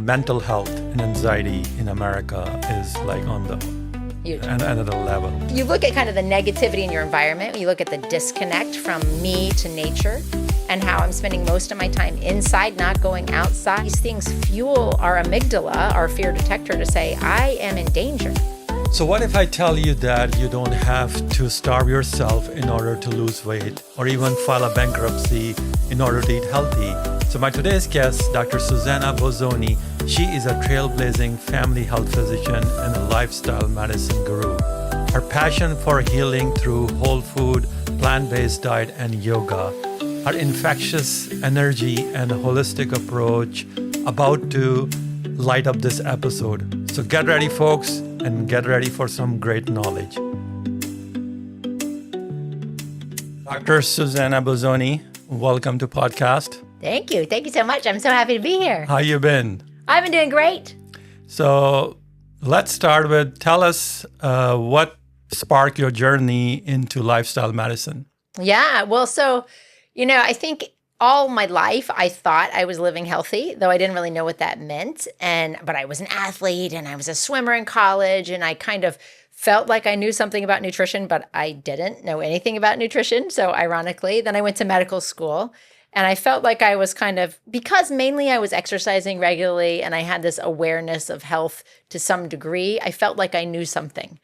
mental health and anxiety in America is like on the another level. You look at kind of the negativity in your environment. You look at the disconnect from me to nature and how I'm spending most of my time inside, not going outside. These things fuel our amygdala, our fear detector, to say, I am in danger. So what if I tell you that you don't have to starve yourself in order to lose weight or even file a bankruptcy in order to eat healthy? So my today's guest, Dr. Suzannah Bozzone, she is a trailblazing family health physician and a lifestyle medicine guru. Her passion for healing through whole food, plant-based diet, and yoga, her infectious energy and holistic approach about to light up this episode. So get ready, folks, and get ready for some great knowledge. Dr. Suzannah Bozzone, welcome to podcast. Thank you. Thank you so much. I'm so happy to be here. How you been? I've been doing great. So let's start with, tell us what sparked your journey into lifestyle medicine. Yeah. Well, so, I think all my life, I thought I was living healthy, though I didn't really know what that meant. But I was an athlete and I was a swimmer in college, and I kind of felt like I knew something about nutrition, but I didn't know anything about nutrition. So ironically, then I went to medical school, and I felt like I was because mainly I was exercising regularly and I had this awareness of health to some degree, I felt like I knew something.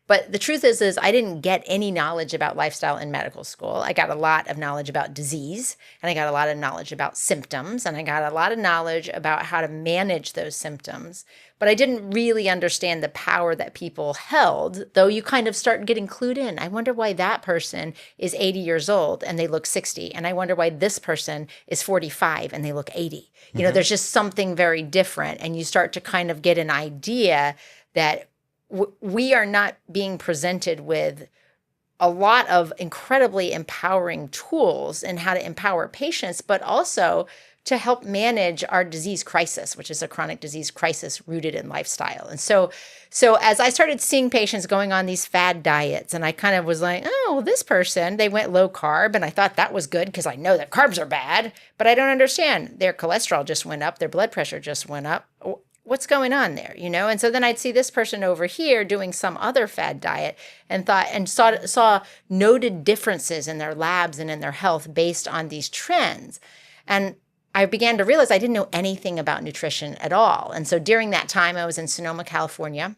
But the truth is I didn't get any knowledge about lifestyle in medical school. I got a lot of knowledge about disease, and I got a lot of knowledge about symptoms, and I got a lot of knowledge about how to manage those symptoms. But I didn't really understand the power that people held, though you kind of start getting clued in. I wonder why that person is 80 years old and they look 60. And I wonder why this person is 45 and they look 80. There's just something very different. And you start to kind of get an idea that we are not being presented with a lot of incredibly empowering tools in how to empower patients, but also to help manage our disease crisis, which is a chronic disease crisis rooted in lifestyle. And so as I started seeing patients going on these fad diets, and I kind of was like, oh, well, this person, they went low carb, and I thought that was good because I know that carbs are bad, but I don't understand. Their cholesterol just went up, their blood pressure just went up. What's going on there, And so then I'd see this person over here doing some other fad diet and saw noted differences in their labs and in their health based on these trends. And I began to realize I didn't know anything about nutrition at all. And so during that time, I was in Sonoma, California.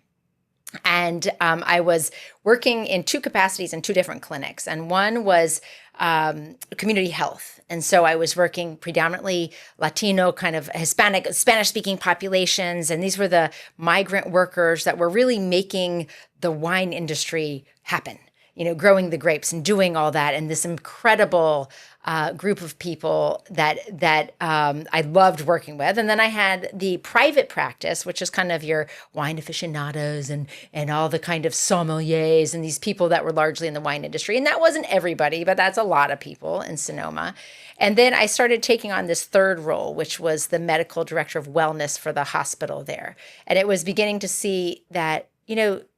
And I was working in two capacities in two different clinics. And one was community health. And so I was working predominantly Latino, kind of Hispanic, Spanish-speaking populations. And these were the migrant workers that were really making the wine industry happen, growing the grapes and doing all that. And this incredible group of people that I loved working with. And then I had the private practice, which is kind of your wine aficionados and all the kind of sommeliers and these people that were largely in the wine industry. And that wasn't everybody, but that's a lot of people in Sonoma. And then I started taking on this third role, which was the medical director of wellness for the hospital there. And it was beginning to see that,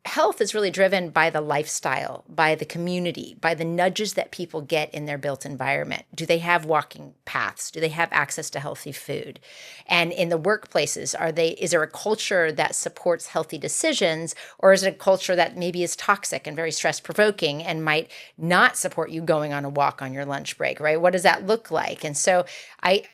health is really driven by the lifestyle, by the community, by the nudges that people get in their built environment. Do they have walking paths? Do they have access to healthy food? And in the workplaces, is there a culture that supports healthy decisions, or is it a culture that maybe is toxic and very stress-provoking and might not support you going on a walk on your lunch break, right? What does that look like? And so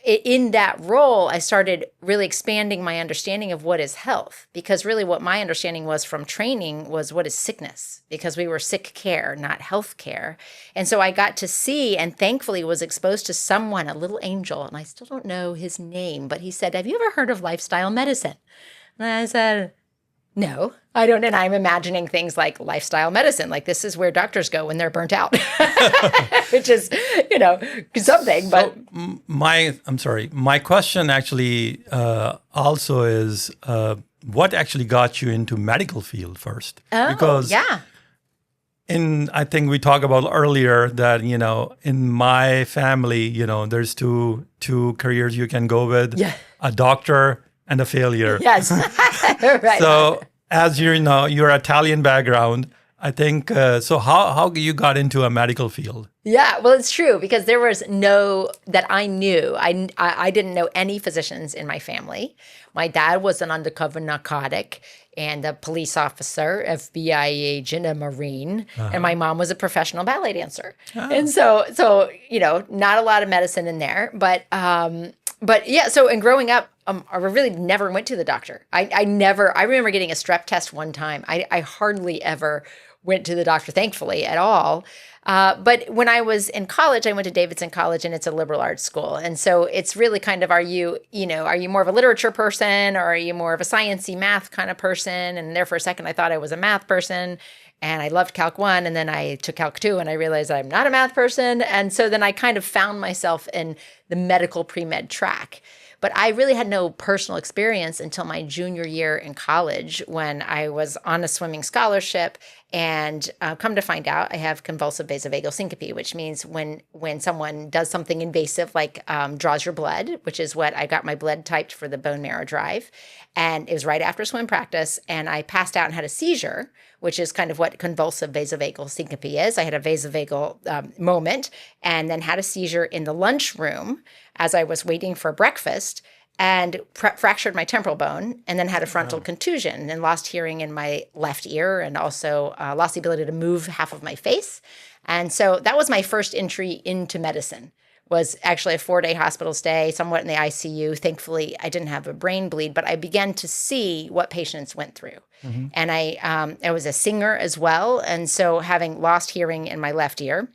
in that role, I started really expanding my understanding of what is health, because really what my understanding was from training was what is sickness, because we were sick care, not health care. And so I got to see, and thankfully was exposed to someone, a little angel, and I still don't know his name, but he said, have you ever heard of lifestyle medicine? And I said, no, I don't. And I'm imagining things like lifestyle medicine, like this is where doctors go when they're burnt out, which is, something. But my question actually also is, what actually got you into medical field first? Oh, because yeah. I think we talked about earlier that, in my family, there's two careers you can go with, a doctor and a failure. Yes. Right. So as you're Italian background, I think so. How you got into a medical field? Yeah, well, it's true because there was no that I knew. I didn't know any physicians in my family. My dad was an undercover narcotic and a police officer, FBI agent, a Marine, and my mom was a professional ballet dancer. And so not a lot of medicine in there, but yeah. So and growing up, I really never went to the doctor. I remember getting a strep test one time. I hardly ever went to the doctor, thankfully, at all. But when I was in college, I went to Davidson College, and it's a liberal arts school. And so it's really kind of, are you more of a literature person, or are you more of a sciencey math kind of person? And there for a second, I thought I was a math person, and I loved Calc 1, and then I took Calc 2, and I realized I'm not a math person. And so then I kind of found myself in the medical pre-med track. But I really had no personal experience until my junior year in college when I was on a swimming scholarship. And come to find out, I have convulsive vasovagal syncope, which means when someone does something invasive like draws your blood, which is what I got my blood typed for the bone marrow drive. And it was right after swim practice. And I passed out and had a seizure, which is kind of what convulsive vasovagal syncope is. I had a vasovagal moment and then had a seizure in the lunchroom as I was waiting for breakfast and fractured my temporal bone and then had a frontal contusion and lost hearing in my left ear and also lost the ability to move half of my face. And so that was my first entry into medicine, was actually a 4-day hospital stay, somewhat in the ICU. Thankfully, I didn't have a brain bleed, but I began to see what patients went through. Mm-hmm. And I was a singer as well. And so having lost hearing in my left ear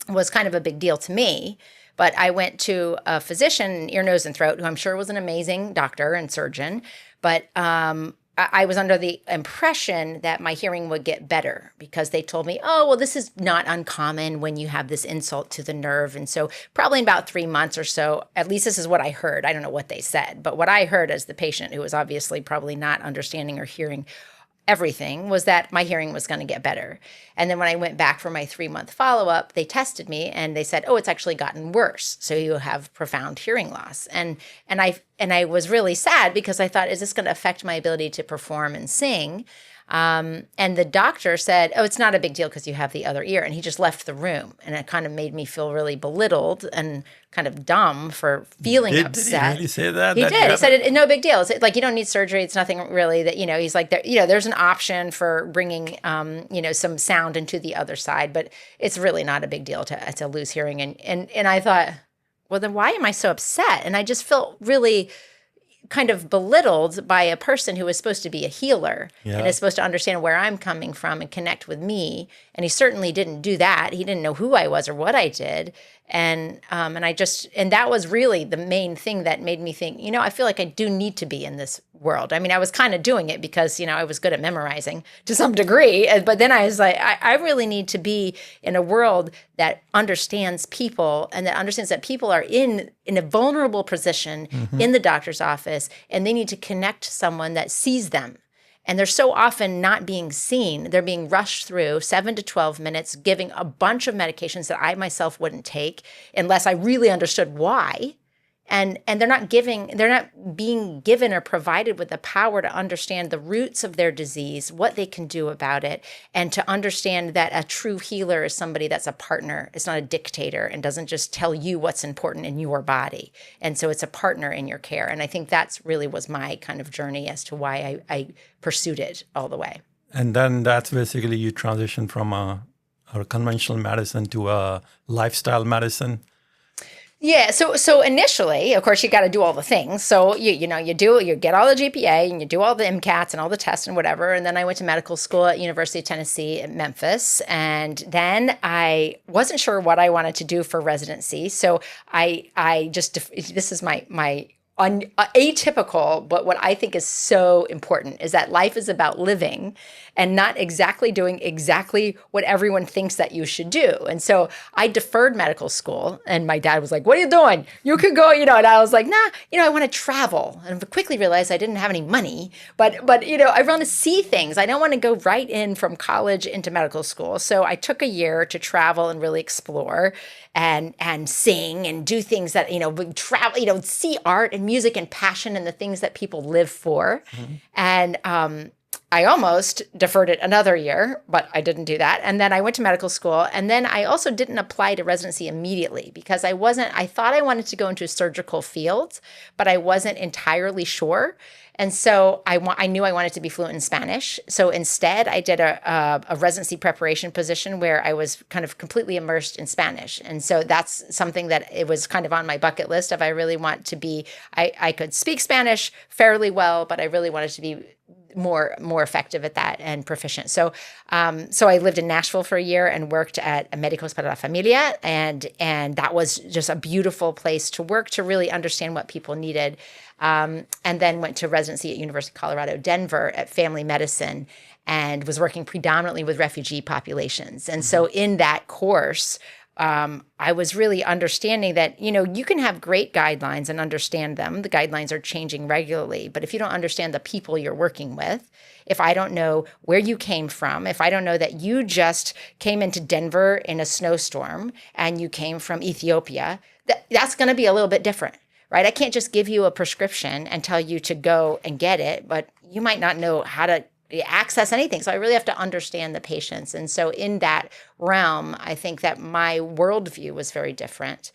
was kind of a big deal to me. But I went to a physician, ear, nose, and throat, who I'm sure was an amazing doctor and surgeon. But I was under the impression that my hearing would get better because they told me, oh, well, this is not uncommon when you have this insult to the nerve. And so probably in about 3 months or so, at least this is what I heard. I don't know what they said. But what I heard as the patient, who was obviously probably not understanding or hearing everything, was that my hearing was going to get better. And then when I went back for my 3-month follow-up, they tested me and they said, oh, it's actually gotten worse. So you have profound hearing loss. And I was really sad because I thought, is this going to affect my ability to perform and sing? And the doctor said, oh, it's not a big deal because you have the other ear. And he just left the room. And it kind of made me feel really belittled and kind of dumb for feeling upset. Did he really say that? He did. He said, it's no big deal. It's like, you don't need surgery. It's nothing really that, he's like, there's an option for bringing, some sound into the other side, but it's really not a big deal to lose hearing. And I thought, well, then why am I so upset? And I just felt really kind of belittled by a person who is supposed to be a healer and is supposed to understand where I'm coming from and connect with me. And he certainly didn't do that. He didn't know who I was or what I did. And that was really the main thing that made me think, I feel like I do need to be in this world. I mean, I was kind of doing it because, I was good at memorizing to some degree. But then I was like, I really need to be in a world that understands people and that understands that people are in a vulnerable position in the doctor's office, and they need to connect to someone that sees them. And they're so often not being seen. They're being rushed through 7 to 12 minutes, giving a bunch of medications that I myself wouldn't take unless I really understood why. And they're not being given or provided with the power to understand the roots of their disease, what they can do about it, and to understand that a true healer is somebody that's a partner. It's not a dictator and doesn't just tell you what's important in your body. And so it's a partner in your care. And I think that's really was my kind of journey as to why I pursued it all the way. And then that's basically you transition from a conventional medicine to a lifestyle medicine. Yeah. So initially, of course, you got to do all the things. So you get all the GPA and you do all the MCATs and all the tests and whatever. And then I went to medical school at University of Tennessee at Memphis. And then I wasn't sure what I wanted to do for residency. So I just, this is my atypical, but what I think is so important is that life is about living and not exactly doing exactly what everyone thinks that you should do. And so I deferred medical school, and my dad was like, what are you doing? You could go, and I was like, nah, I want to travel. And I quickly realized I didn't have any money, but I want to see things. I don't want to go right in from college into medical school. So I took a year to travel and really explore and sing and do things that, travel, see art and music and passion and the things that people live for. Mm-hmm. I almost deferred it another year, but I didn't do that. And then I went to medical school. And then I also didn't apply to residency immediately because I thought I wanted to go into surgical fields, but I wasn't entirely sure. And so I knew I wanted to be fluent in Spanish. So instead, I did a residency preparation position where I was kind of completely immersed in Spanish. And so that's something that it was kind of on my bucket list of I really want to be, I could speak Spanish fairly well, but I really wanted to be more effective at that and proficient. So I lived in Nashville for a year and worked at Médicos para la Familia, and that was just a beautiful place to work to really understand what people needed. And then went to residency at University of Colorado, Denver at family medicine, and was working predominantly with refugee populations. And so in that course, I was really understanding that, you can have great guidelines and understand them. The guidelines are changing regularly. But if you don't understand the people you're working with, if I don't know where you came from, if I don't know that you just came into Denver in a snowstorm and you came from Ethiopia, that's going to be a little bit different, right? I can't just give you a prescription and tell you to go and get it, but you might not know how to access anything. So I really have to understand the patients. And so in that realm, I think that my worldview was very different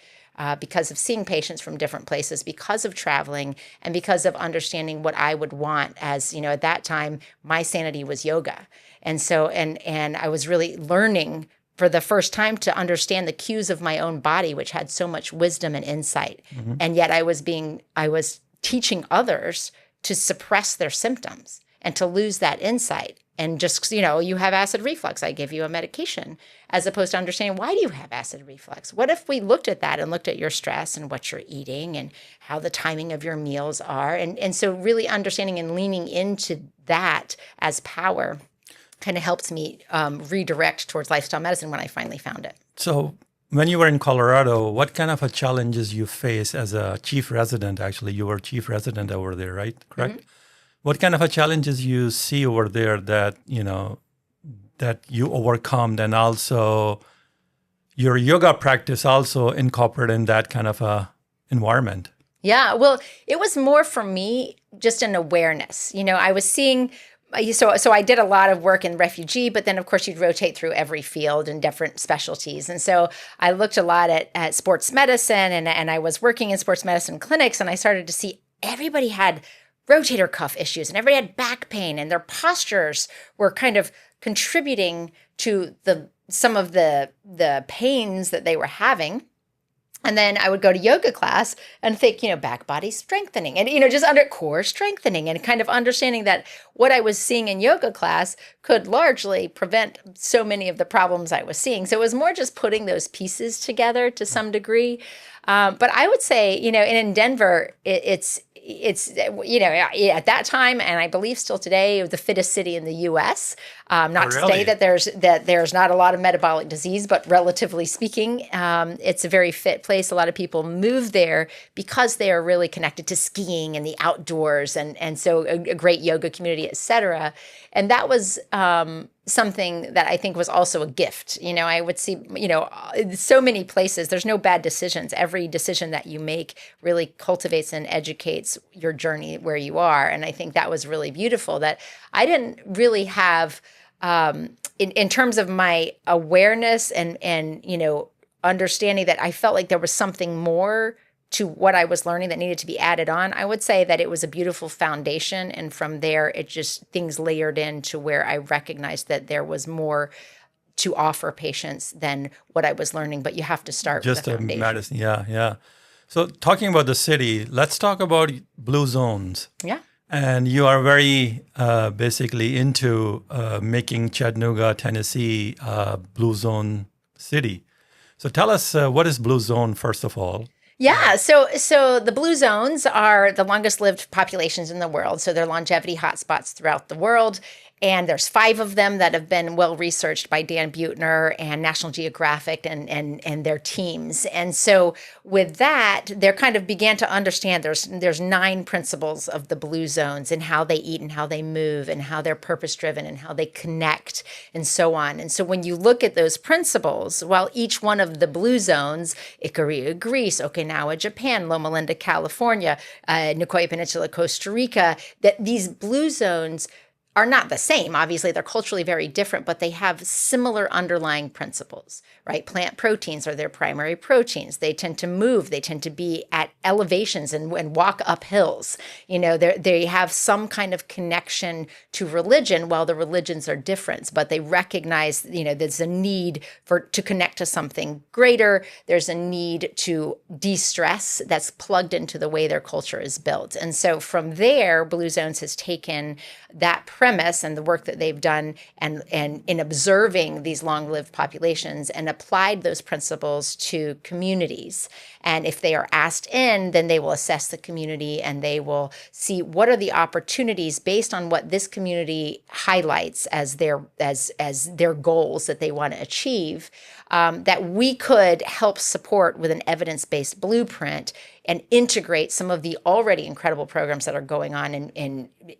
because of seeing patients from different places, because of traveling, and because of understanding what I would want as, at that time, my sanity was yoga. And so, and I was really learning for the first time to understand the cues of my own body, which had so much wisdom and insight. Mm-hmm. And yet I was teaching others to suppress their symptoms and to lose that insight. And just, you have acid reflux, I give you a medication, as opposed to understanding, why do you have acid reflux? What if we looked at that and looked at your stress and what you're eating and how the timing of your meals are? And so really understanding and leaning into that as power kind of helps me redirect towards lifestyle medicine when I finally found it. So when you were in Colorado, what kind of challenges you face as a chief resident? Actually, you were chief resident over there, right? Correct? Mm-hmm. What kind of challenges you see over there that, that you overcome, and also your yoga practice also incorporated in that kind of environment? Yeah, well, it was more for me just an awareness. I was seeing, so I did a lot of work in refugee, but then of course you'd rotate through every field and different specialties. And so I looked a lot at sports medicine, and I was working in sports medicine clinics, and I started to see everybody had rotator cuff issues, and everybody had back pain, and their postures were kind of contributing to some of the pains that they were having. And then I would go to yoga class and think, back body strengthening and, just under core strengthening, and kind of understanding that what I was seeing in yoga class could largely prevent so many of the problems I was seeing. So it was more just putting those pieces together to some degree. But I would say, and in Denver, it's at that time, and I believe still today, the fittest city in the U.S. Not to say that there's not a lot of metabolic disease, but relatively speaking, it's a very fit place. A lot of people move there because they are really connected to skiing and the outdoors, and so a great yoga community, et cetera. And that was something that I think was also a gift. I would see, so many places, there's no bad decisions. Every decision that you make really cultivates and educates your journey where you are. And I think that was really beautiful, that I didn't really have, in terms of my awareness and understanding that I felt like there was something more to what I was learning that needed to be added on. I would say that it was a beautiful foundation. And from there, it just things layered in to where I recognized that there was more to offer patients than what I was learning. But you have to start with the foundation. Medicine. Yeah. So talking about the city, let's talk about blue zones. Yeah. And you are very basically into making Chattanooga, Tennessee, blue zone city. So tell us, what is blue zone, first of all? Yeah, so the blue zones are the longest lived populations in the world. So they're longevity hotspots throughout the world. And there's 5 of them that have been well researched by Dan Buettner and National Geographic and their teams. And so with that, they kind of began to understand there's 9 principles of the blue zones, and how they eat and how they move and how they're purpose driven and how they connect and so on. And so when you look at those principles, while each one of the blue zones, Ikaria, Greece, Okinawa, Japan, Loma Linda, California, Nicoya Peninsula, Costa Rica, that these blue zones are not the same. Obviously, they're culturally very different, but they have similar underlying principles, right? Plant proteins are their primary proteins. They tend to move. They tend to be at elevations and walk up hills. They have some kind of connection to religion, while the religions are different, but they recognize, there's a need to connect to something greater. There's a need to de-stress that's plugged into the way their culture is built. And so from there, Blue Zones has taken that premise and the work that they've done and in observing these long-lived populations and applied those principles to communities. And if they are asked in, then they will assess the community and they will see what are the opportunities based on what this community highlights as their goals that they want to achieve, that we could help support with an evidence-based blueprint and integrate some of the already incredible programs that are going on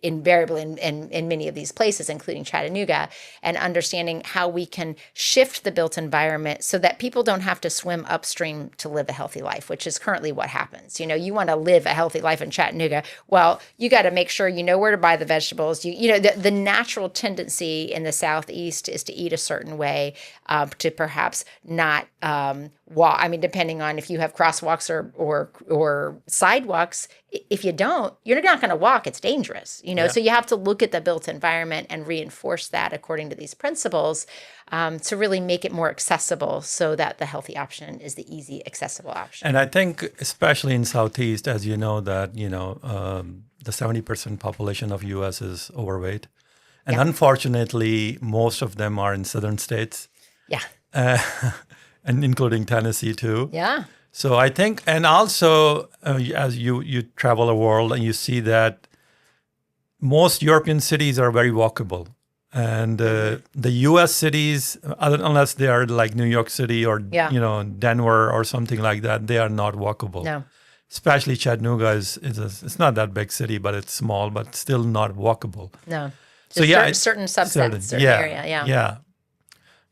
invariably in many of these places, including Chattanooga, and understanding how we can shift the built environment so that people don't have to swim upstream to live a healthy life, which is currently what happens. You want to live a healthy life in Chattanooga. Well, you got to make sure you know where to buy the vegetables. The natural tendency in the Southeast is to eat a certain way, to perhaps not walk. I mean, depending on if you have crosswalks or sidewalks, if you don't, you're not going to walk. It's dangerous, Yeah. So you have to look at the built environment and reinforce that according to these principles, to really make it more accessible so that the healthy option is the easy, accessible option. And I think, especially in Southeast, as you know, that the 70% population of U.S. is overweight, and unfortunately, most of them are in southern states. Yeah. And including Tennessee too. Yeah. So I think, and also as you travel the world and you see that most European cities are very walkable, and the U.S. cities, unless they are like New York City or Denver or something like that, they are not walkable. No. Especially Chattanooga it's not that big city, but it's small, but still not walkable. No. So certain subsets, certain area. Yeah. Yeah.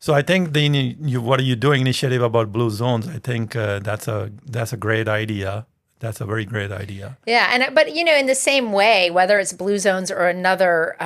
So I think what are you doing initiative about Blue Zones? I think that's a great idea. That's a very great idea. Yeah, but in the same way, whether it's Blue Zones or another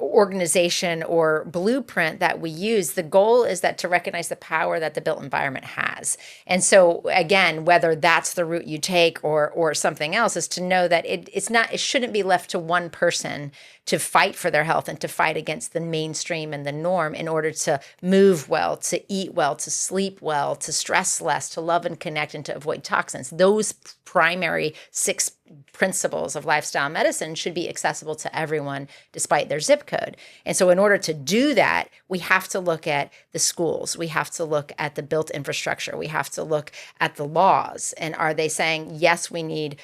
organization or blueprint that we use, the goal is that to recognize the power that the built environment has. And so again, whether that's the route you take or something else, is to know that it shouldn't be left to one person to fight for their health and to fight against the mainstream and the norm in order to move well, to eat well, to sleep well, to stress less, to love and connect, and to avoid toxins. Those primary 6 principles of lifestyle medicine should be accessible to everyone despite their zip code. And so in order to do that, we have to look at the schools. We have to look at the built infrastructure. We have to look at the laws. And are they saying, yes, we need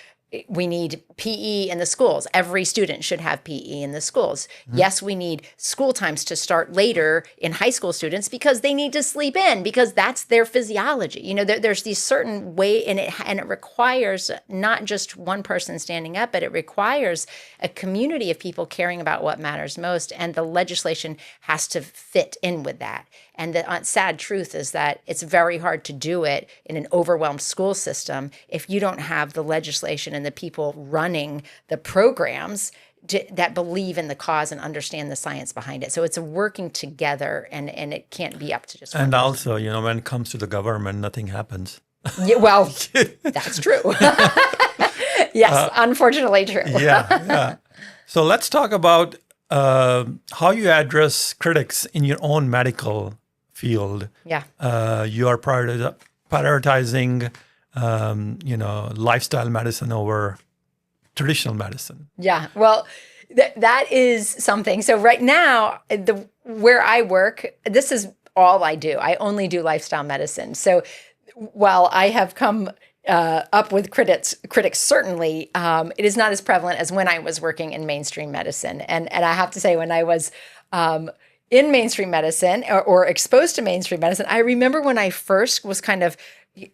PE in the schools. Every student should have PE in the schools. Mm-hmm. Yes, we need school times to start later in high school students because they need to sleep in, because that's their physiology. There's these certain way, and it requires not just one person standing up, but it requires a community of people caring about what matters most, and the legislation has to fit in with that. And the sad truth is that it's very hard to do it in an overwhelmed school system if you don't have the legislation and the people running the programs that believe in the cause and understand the science behind it. So it's a working together, and it can't be up to just one And person. also, when it comes to the government, nothing happens. Yeah, well, that's true. Yes, unfortunately true. Yeah. So let's talk about how you address critics in your own medical field. Yeah. You are prioritizing, lifestyle medicine over traditional medicine. Yeah. Well, that is something. So right now, where I work, this is all I do. I only do lifestyle medicine. So while I have come up with critics certainly, it is not as prevalent as when I was working in mainstream medicine. And I have to say, when I was in mainstream medicine or exposed to mainstream medicine, I remember when I first was kind of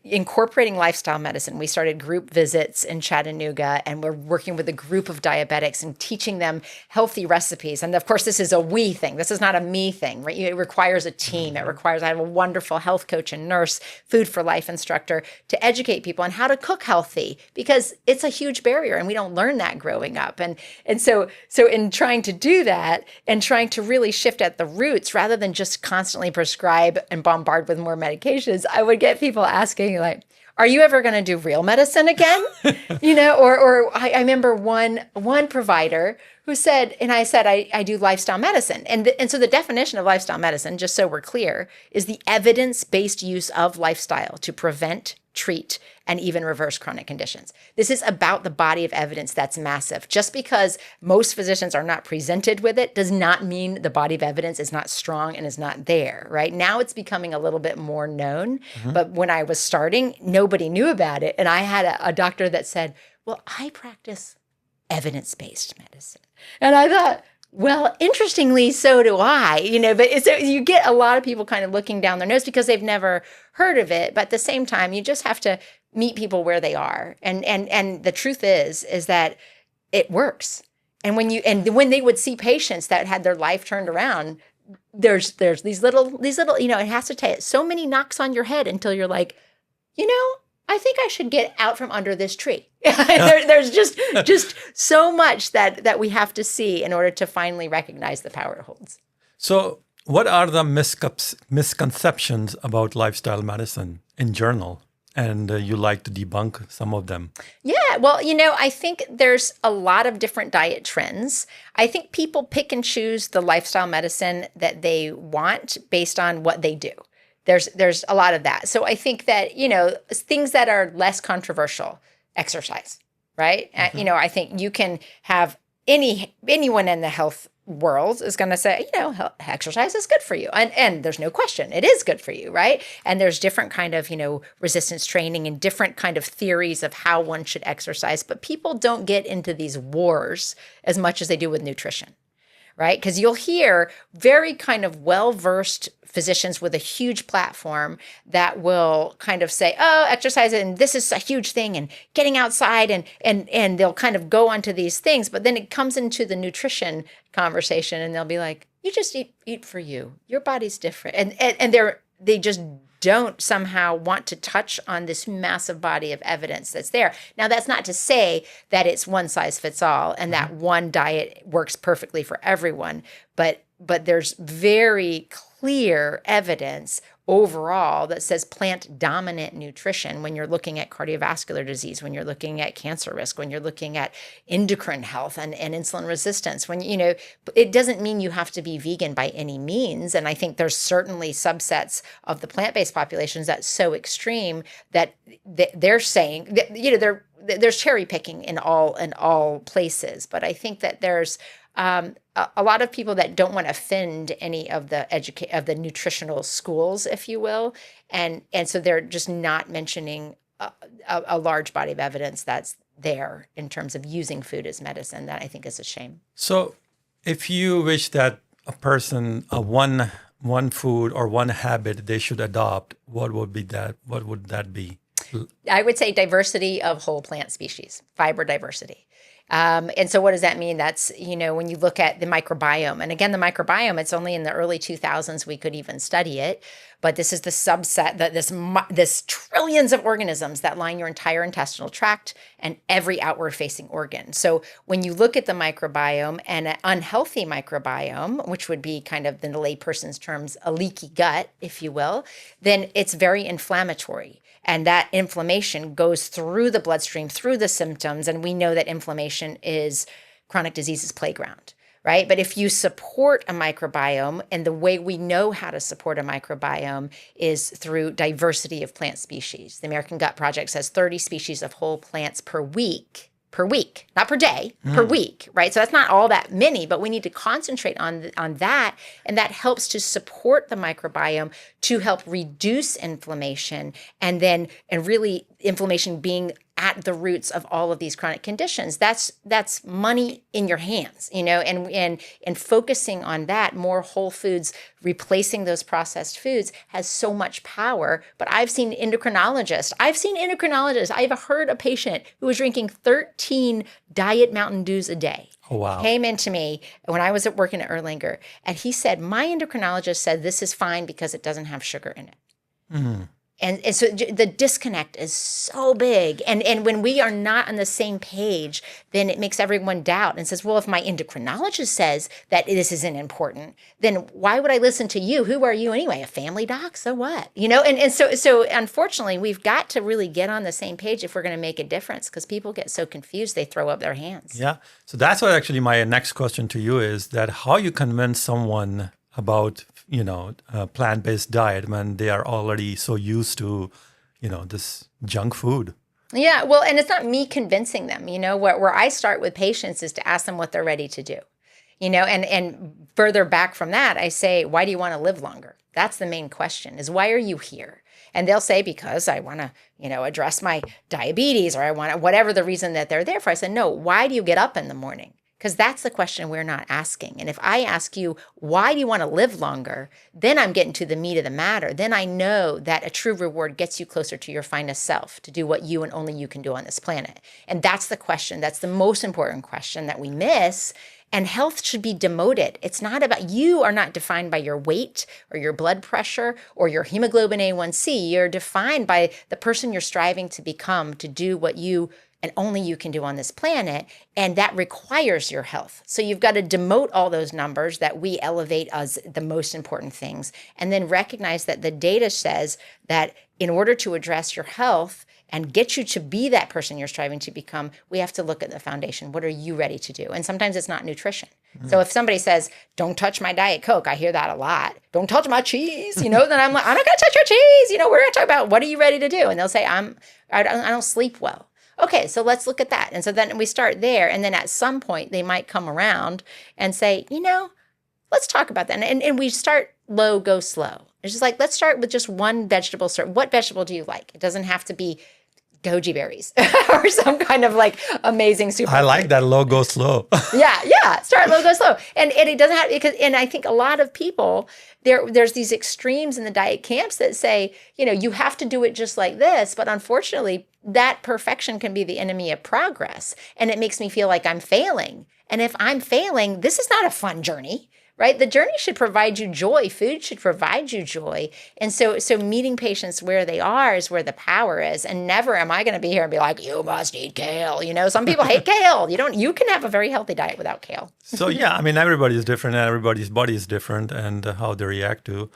incorporating lifestyle medicine. We started group visits in Chattanooga, and we're working with a group of diabetics and teaching them healthy recipes. And of course, this is a we thing. This is not a me thing, right? It requires a team. It requires, I have a wonderful health coach and nurse, food for life instructor to educate people on how to cook healthy, because it's a huge barrier and we don't learn that growing up. And so in trying to do that and trying to really shift at the roots rather than just constantly prescribe and bombard with more medications, I would get people asking like, are you ever going to do real medicine again? Or I remember one provider who said, and I said, I do lifestyle medicine. And so the definition of lifestyle medicine, just so we're clear, is the evidence-based use of lifestyle to prevent, treat, and even reverse chronic conditions. This is about the body of evidence that's massive. Just because most physicians are not presented with it does not mean the body of evidence is not strong and is not there, right? Now it's becoming a little bit more known, but when I was starting, nobody knew about it. And I had a doctor that said, well, I practice evidence-based medicine. And I thought, well, interestingly, so do I, but so you get a lot of people kind of looking down their nose because they've never heard of it. But at the same time, you just have to meet people where they are. And the truth is that it works. And when they would see patients that had their life turned around, there's these little, it has to take so many knocks on your head until you're like, I think I should get out from under this tree. There's just so much that we have to see in order to finally recognize the power it holds. So what are the misconceptions about lifestyle medicine in general? And you like to debunk some of them. Yeah, well, I think there's a lot of different diet trends. I think people pick and choose the lifestyle medicine that they want based on what they do. There's a lot of that. So I think that, things that are less controversial, exercise, right? I think you can have anyone in the health world is going to say, exercise is good for you. And there's no question, it is good for you, right? And there's different kind of, resistance training and different kind of theories of how one should exercise. But people don't get into these wars as much as they do with nutrition. Right? Because you'll hear very kind of well-versed physicians with a huge platform that will kind of say, oh, exercise, and this is a huge thing, and getting outside, and they'll kind of go onto these things. But then it comes into the nutrition conversation, and they'll be like, you just eat for you. Your body's different. And they just don't somehow want to touch on this massive body of evidence that's there. Now, that's not to say that it's one size fits all and that one diet works perfectly for everyone, but there's very clear evidence overall that says plant-dominant nutrition when you're looking at cardiovascular disease, when you're looking at cancer risk, when you're looking at endocrine health and insulin resistance, when, it doesn't mean you have to be vegan by any means. And I think there's certainly subsets of the plant-based populations that's so extreme that they're saying, that, there's cherry picking in all places. But I think that there's a lot of people that don't want to offend any of the nutritional schools, if you will, and so they're just not mentioning a large body of evidence that's there in terms of using food as medicine. That I think is a shame. So, if you wish that a person one food or one habit they should adopt, what would be that? What would that be? I would say diversity of whole plant species, fiber diversity. And so what does that mean? That's, when you look at the microbiome, and again, the microbiome, it's only in the early 2000s we could even study it, but this is the subset, that this trillions of organisms that line your entire intestinal tract and every outward facing organ. So when you look at the microbiome and an unhealthy microbiome, which would be kind of in the layperson's terms, a leaky gut, if you will, then it's very inflammatory. And that inflammation goes through the bloodstream, through the symptoms. And we know that inflammation is chronic disease's playground, right? But if you support a microbiome, and the way we know how to support a microbiome is through diversity of plant species. The American Gut Project says 30 species of whole plants per week, not per day, per week, right? So that's not all that many, but we need to concentrate on that. And that helps to support the microbiome to help reduce inflammation and really inflammation being at the roots of all of these chronic conditions. That's money in your hands, and focusing on that, more whole foods, replacing those processed foods has so much power. But I've seen endocrinologists. I've heard a patient who was drinking 13 Diet Mountain Dews a day. Oh, wow. Came into me when I was working at Erlanger, and he said, my endocrinologist said this is fine because it doesn't have sugar in it. Mm-hmm. And so the disconnect is so big. And when we are not on the same page, then it makes everyone doubt and says, well, if my endocrinologist says that this isn't important, then why would I listen to you? Who are you anyway? A family doc? So what? And so unfortunately, we've got to really get on the same page if we're going to make a difference, because people get so confused, they throw up their hands. Yeah. So that's what actually my next question to you is that how you convince someone about plant-based diet when they are already so used to this junk food. Yeah, well, and it's not me convincing them. Where I start with patients is to ask them what they're ready to do. And further back from that, I say, why do you want to live longer? That's the main question, is why are you here? And they'll say, because I want to address my diabetes, or I want to, whatever the reason that they're there for. I said, no, why do you get up in the morning? Because that's the question we're not asking. And if I ask you, why do you want to live longer? Then I'm getting to the meat of the matter. Then I know that a true reward gets you closer to your finest self, to do what you and only you can do on this planet. And that's the question. That's the most important question that we miss. And health should be demoted. It's not about, you are not defined by your weight or your blood pressure or your hemoglobin A1C. You're defined by the person you're striving to become, to do what you and only you can do on this planet, and that requires your health. So you've got to demote all those numbers that we elevate as the most important things, and then recognize that the data says that in order to address your health and get you to be that person you're striving to become, we have to look at the foundation. What are you ready to do? And sometimes it's not nutrition. Mm-hmm. So if somebody says, don't touch my Diet Coke, I hear that a lot. Don't touch my cheese, then I'm like, I'm not going to touch your cheese. We're going to talk about, what are you ready to do? And they'll say, I don't sleep well. Okay, so let's look at that. And so then we start there. And then at some point, they might come around and say, let's talk about that. And we start low, go slow. It's just like, let's start with just one vegetable. What vegetable do you like? It doesn't have to be goji berries or some kind of like amazing super. I like that low, go slow. Yeah. Start low, go slow. And it doesn't have, and I think a lot of people, there's these extremes in the diet camps that say, you have to do it just like this. But unfortunately, that perfection can be the enemy of progress. And it makes me feel like I'm failing. And if I'm failing, this is not a fun journey. Right? The journey should provide you joy. Food should provide you joy. And so meeting patients where they are is where the power is. And never am I going to be here and be like, you must eat kale. Some people hate kale. You can have a very healthy diet without kale. So yeah, everybody is different and everybody's body is different and how they react to.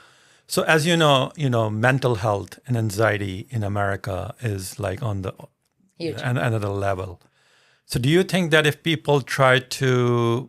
So as you know, mental health and anxiety in America is like on the huge another level. So do you think that if people try to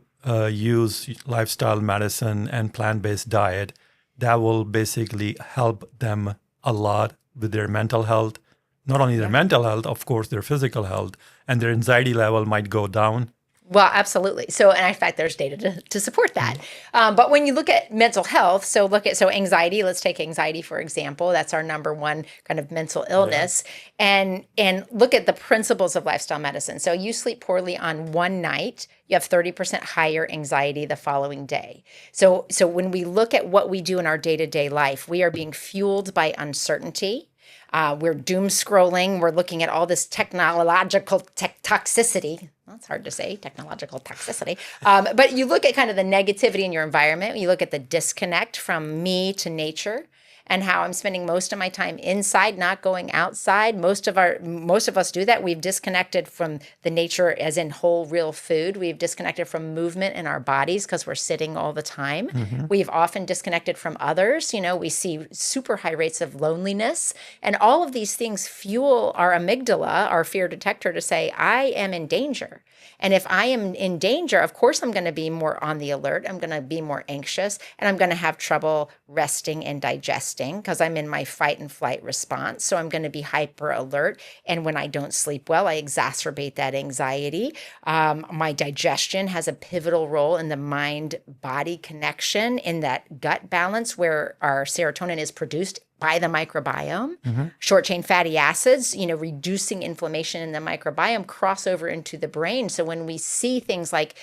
use lifestyle medicine and plant-based diet, that will basically help them a lot with their mental health, not only their mental health, of course, their physical health, and their anxiety level might go down? Well, absolutely. So, and in fact, there's data to support that. But when you look at mental health, so anxiety, let's take anxiety, for example. That's our number one kind of mental illness. Yeah. And look at the principles of lifestyle medicine. So you sleep poorly on one night, you have 30% higher anxiety the following day. So when we look at what we do in our day-to-day life, we are being fueled by uncertainty. We're doom scrolling. We're looking at all this technological toxicity. That's hard to say, technological toxicity. But you look at kind of the negativity in your environment. You look at the disconnect from me to nature and how I'm spending most of my time inside, not going outside. Most of us do that. We've disconnected from the nature as in whole, real food. We've disconnected from movement in our bodies because we're sitting all the time. Mm-hmm. We've often disconnected from others. We see super high rates of loneliness. And all of these things fuel our amygdala, our fear detector, to say, I am in danger. And if I am in danger, of course, I'm going to be more on the alert. I'm going to be more anxious, and I'm going to have trouble resting and digesting. fasting because I'm in my fight and flight response. So I'm going to be hyper alert. And when I don't sleep well, I exacerbate that anxiety. My digestion has a pivotal role in the mind-body connection, in that gut balance where our serotonin is produced by the microbiome. Short chain fatty acids, reducing inflammation in the microbiome, cross over into the brain. So when we see things like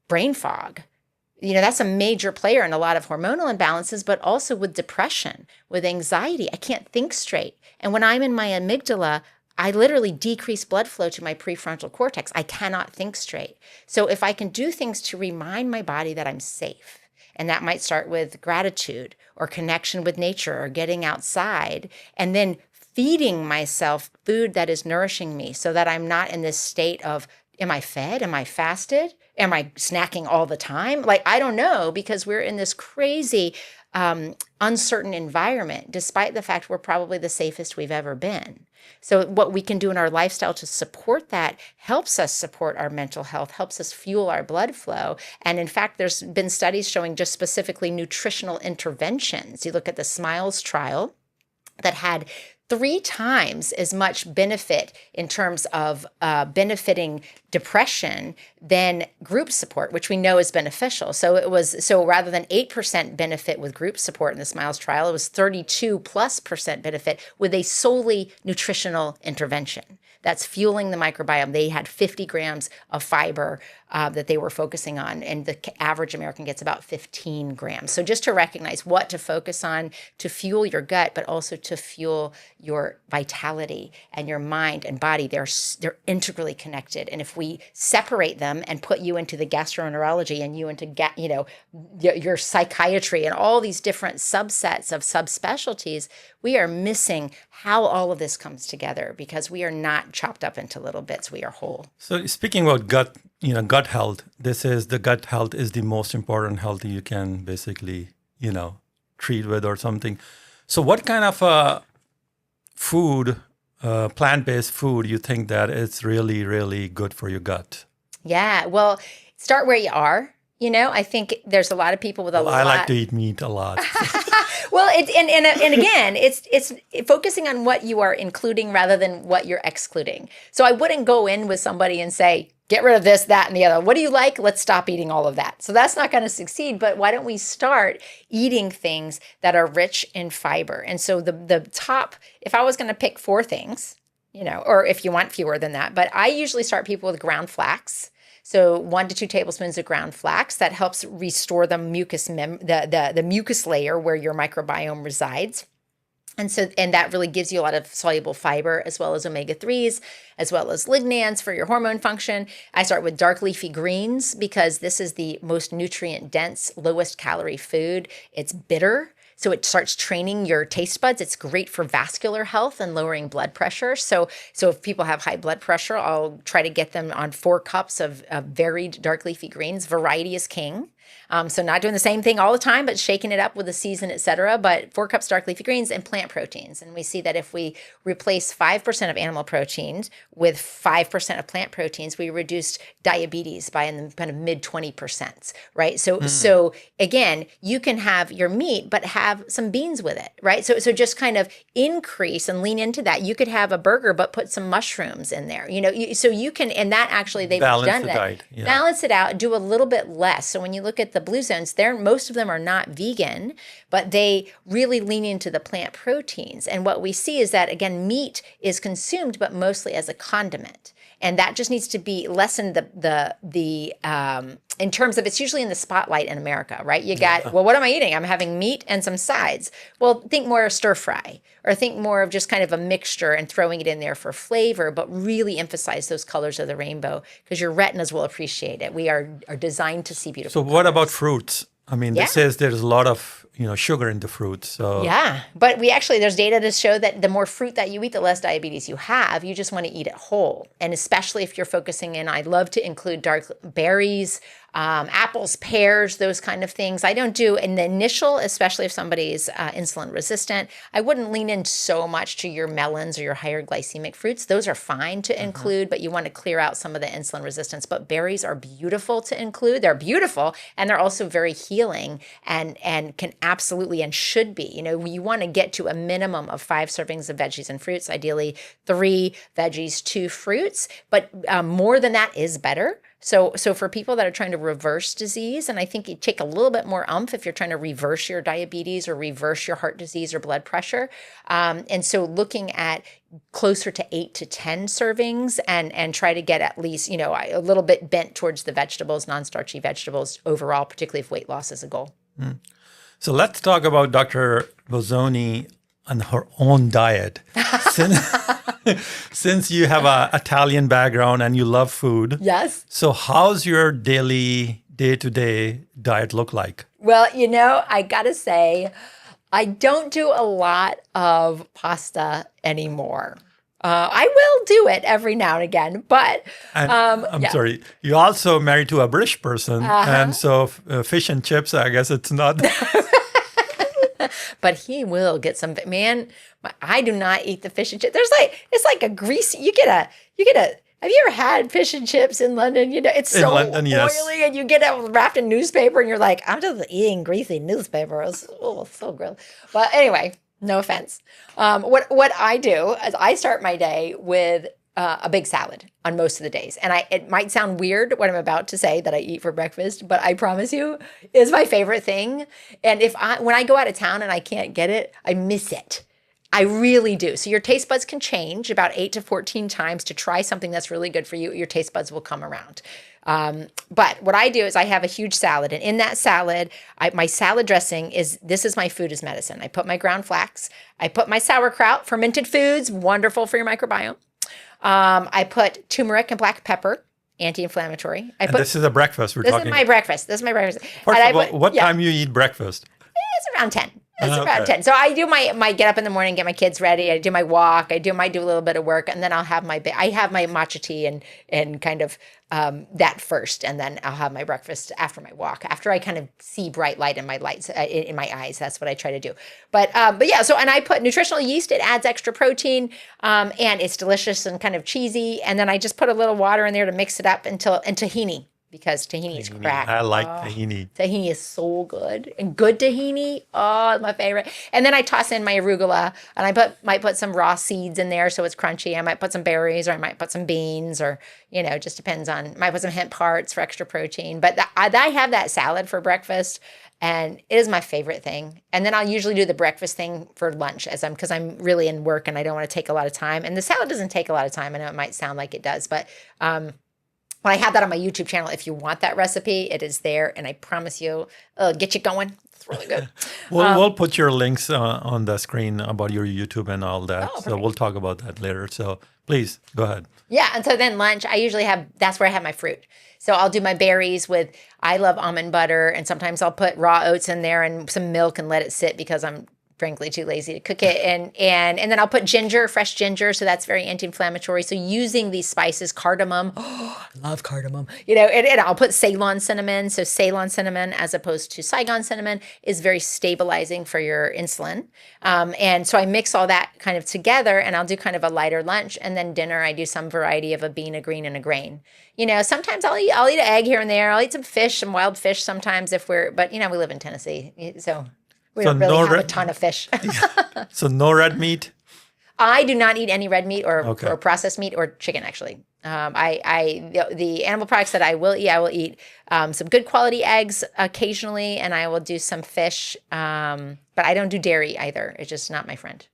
brain fog, that's a major player in a lot of hormonal imbalances, but also with depression, with anxiety. I can't think straight. And when I'm in my amygdala, I literally decrease blood flow to my prefrontal cortex. I cannot think straight. So if I can do things to remind my body that I'm safe, and that might start with gratitude or connection with nature or getting outside, and then feeding myself food that is nourishing me so that I'm not in this state of, am I fed? Am I fasted? Am I snacking all the time? Like, I don't know, because we're in this crazy, uncertain environment, despite the fact we're probably the safest we've ever been. So what we can do in our lifestyle to support that helps us support our mental health, helps us fuel our blood flow. And in fact, there's been studies showing just specifically nutritional interventions. You look at the SMILES trial that had 3 times as much benefit in terms of benefiting depression than group support, which we know is beneficial. So rather than 8% benefit with group support in the SMILES trial, it was 32+% benefit with a solely nutritional intervention. That's fueling the microbiome. They had 50 grams of fiber that they were focusing on, and the average American gets about 15 grams. So just to recognize what to focus on to fuel your gut, but also to fuel your vitality and your mind and body. They're integrally connected. And if we separate them and put you into the gastroenterology and you into your psychiatry and all these different subsets of subspecialties, we are missing how all of this comes together because we are not chopped up into little bits. We are whole. So speaking about gut health, the gut health is the most important health you can basically, treat with or something. So what kind of food, plant-based food, you think that is really, really good for your gut? Yeah, well, start where you are. I think there's a lot of people with a lot. I like to eat meat a lot. Well, and again, it's focusing on what you are including rather than what you're excluding. So I wouldn't go in with somebody and say, get rid of this, that, and the other. What do you like? Let's stop eating all of that. So that's not going to succeed. But why don't we start eating things that are rich in fiber? And so the top, if I was going to pick 4 things, or if you want fewer than that, but I usually start people with ground flax. So 1 to 2 tablespoons of ground flax that helps restore the mucus the mucus layer where your microbiome resides. And that really gives you a lot of soluble fiber as well as omega-3s, as well as lignans for your hormone function. I start with dark leafy greens because this is the most nutrient dense, lowest calorie food. It's bitter. So it starts training your taste buds. It's great for vascular health and lowering blood pressure. So if people have high blood pressure, I'll try to get them on 4 cups of varied dark leafy greens. Variety is king. So not doing the same thing all the time, but shaking it up with the season, et cetera. But 4 cups dark leafy greens and plant proteins. And we see that if we replace 5% of animal proteins with 5% of plant proteins, we reduced diabetes by in the kind of mid 20%, right? So again, you can have your meat, but have some beans with it, right? So just kind of increase and lean into that. You could have a burger, but put some mushrooms in there, so you can, and that actually they've done that. Diet, yeah. Balance it out, do a little bit less. So when you look at the blue zones, most of them are not vegan, but they really lean into the plant proteins. And what we see is that, again, meat is consumed, but mostly as a condiment. And that just needs to be lessened in terms of, it's usually in the spotlight in America, right? You got, well, what am I eating? I'm having meat and some sides. Well, think more stir fry, or think more of just kind of a mixture and throwing it in there for flavor, but really emphasize those colors of the rainbow because your retinas will appreciate it. We are designed to see beautiful colors. What about fruits? I mean, this says there's a lot of sugar in the fruits. So yeah, but there's data to show that the more fruit that you eat, the less diabetes you have. You just want to eat it whole, and especially if you're focusing in. I love to include dark berries, apples, pears, those kind of things. I don't do in the initial, especially if somebody's insulin resistant, I wouldn't lean in so much to your melons or your higher glycemic fruits. Those are fine to include, but you want to clear out some of the insulin resistance. But berries are beautiful to include. They're beautiful, and they're also very healing and can absolutely and should be. You want to get to a minimum of 5 servings of veggies and fruits, ideally 3 veggies, 2 fruits, but more than that is better. So for people that are trying to reverse disease, and I think you take a little bit more oomph if you're trying to reverse your diabetes or reverse your heart disease or blood pressure. And so looking at closer to 8 to 10 servings and try to get at least, a little bit bent towards the vegetables, non-starchy vegetables overall, particularly if weight loss is a goal. So let's talk about Dr. Bozzone and her own diet. Since you have an Italian background and you love food. Yes. So how's your daily, day-to-day diet look like? Well, I got to say, I don't do a lot of pasta anymore. I will do it every now and again, but I'm sorry. You're also married to a British person, and so fish and chips, I guess it's not. But he will get some. Man, I do not eat the fish and chips. It's like a greasy. You get a. Have you ever had fish and chips in London? It's so in London, oily, and you get it wrapped in newspaper, and you're like, I'm just eating greasy newspaper. It's so gross. But anyway. No offense. What I do is I start my day with a big salad on most of the days. And it might sound weird what I'm about to say that I eat for breakfast, but I promise you it's my favorite thing. And when I go out of town and I can't get it, I miss it. I really do. So your taste buds can change about 8 to 14 times to try something that's really good for you. Your taste buds will come around. But what I do is I have a huge salad, and in that salad, my salad dressing this is my food as medicine. I put my ground flax, I put my sauerkraut, fermented foods, wonderful for your microbiome. I put turmeric and black pepper, anti-inflammatory. This is a breakfast we're talking. This is my breakfast. First of all, what time you eat breakfast? It's around 10. It's around 10. So I do my get up in the morning, get my kids ready. I do my walk. I do a little bit of work, and then I'll have my matcha tea and kind of that first, and then I'll have my breakfast after my walk. After I kind of see bright light in my eyes, that's what I try to do. But yeah. So and I put nutritional yeast. It adds extra protein, and it's delicious and kind of cheesy. And then I just put a little water in there to mix it up and tahini. Because tahini is crack. I like tahini. Tahini is so good. And good tahini, my favorite. And then I toss in my arugula, and I might put some raw seeds in there so it's crunchy. I might put some berries, or I might put some beans, or, just depends on, might put some hemp hearts for extra protein. But I have that salad for breakfast, and it is my favorite thing. And then I'll usually do the breakfast thing for lunch because I'm really in work and I don't want to take a lot of time. And the salad doesn't take a lot of time. I know it might sound like it does, but I have that on my YouTube channel. If you want that recipe, it is there. And I promise you, it'll get you going. It's really good. We'll put your links on the screen about your YouTube and all that. So we'll talk about that later. So please, go ahead. Yeah. And so then lunch, I usually that's where I have my fruit. So I'll do my berries I love almond butter. And sometimes I'll put raw oats in there and some milk and let it sit because I'm frankly too lazy to cook it. And then I'll put fresh ginger. So that's very anti-inflammatory. So using these spices, cardamom, I love cardamom, and I'll put Ceylon cinnamon. So Ceylon cinnamon, as opposed to Saigon cinnamon, is very stabilizing for your insulin. And so I mix all that kind of together, and I'll do kind of a lighter lunch. And then dinner, I do some variety of a bean, a green, and a grain. Sometimes I'll eat an egg here and there. I'll eat some fish, some wild fish sometimes but we live in Tennessee. So we don't really have a ton of fish. So no red meat? I do not eat any red meat or processed meat or chicken, actually. The animal products that I will eat some good quality eggs occasionally, and I will do some fish, but I don't do dairy either. It's just not my friend.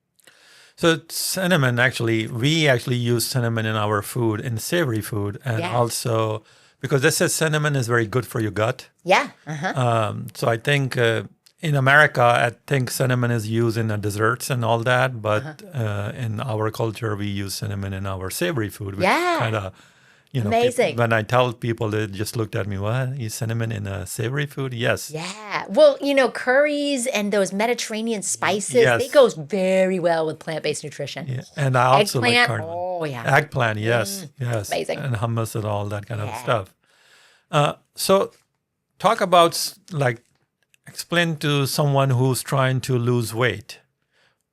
So cinnamon, we actually use cinnamon in our food, in savory food, and also because they said cinnamon is very good for your gut. Yeah. So I think in America, I think cinnamon is used in the desserts and all that, but in our culture, we use cinnamon in our savory food, which kind of, amazing. When I tell people, they just looked at me, what? Is cinnamon in a savory food? Yes. Yeah. Well, curries and those Mediterranean spices, they goes very well with plant-based nutrition. Yeah. And I also Eggplant, like cardamom. Oh, yeah. Eggplant, yes. Amazing. And hummus and all that kind of stuff. So talk about like explain to someone who's trying to lose weight.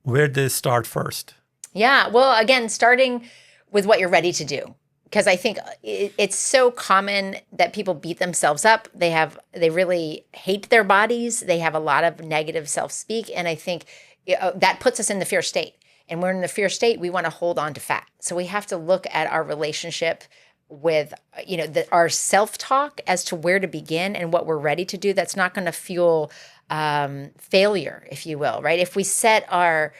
Where they start first? Yeah. Well, again, starting with what you're ready to do. Because I think it's so common that people beat themselves up. They really hate their bodies. They have a lot of negative self-speak. And I think that puts us in the fear state. And we're in the fear state, we want to hold on to fat. So we have to look at our relationship with, our self-talk as to where to begin and what we're ready to do. That's not going to fuel failure, if you will, right? If we set our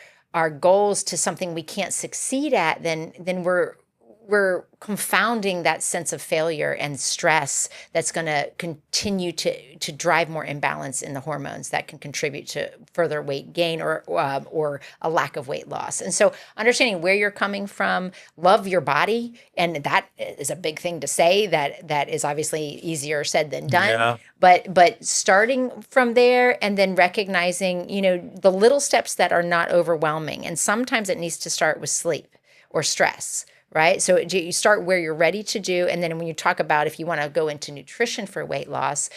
goals to something we can't succeed at, then we're confounding that sense of failure and stress that's going to continue to drive more imbalance in the hormones that can contribute to further weight gain or a lack of weight loss. And so understanding where you're coming from, love your body, and that is a big thing to say that is obviously easier said than done. Yeah. But starting from there and then recognizing, the little steps that are not overwhelming. And sometimes it needs to start with sleep or stress. Right? So you start where you're ready to do. And then when you talk about if you want to go into nutrition for weight loss,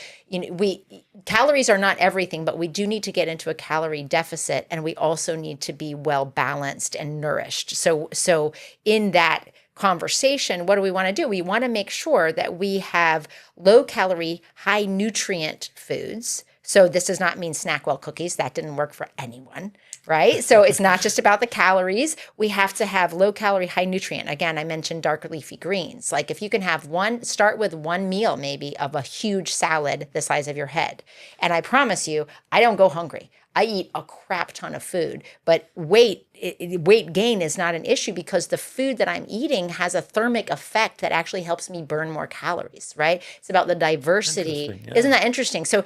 calories are not everything, but we do need to get into a calorie deficit. And we also need to be well balanced and nourished. So in that conversation, what do we want to do? We want to make sure that we have low calorie, high nutrient foods. So this does not mean Snackwell cookies. That didn't work for anyone, right? So it's not just about the calories. We have to have low calorie, high nutrient. Again, I mentioned dark leafy greens. Like if you can have start with one meal maybe of a huge salad the size of your head. And I promise you, I don't go hungry. I eat a crap ton of food, but weight gain is not an issue because the food that I'm eating has a thermic effect that actually helps me burn more calories, right? It's about the diversity. Yeah. Isn't that interesting? So,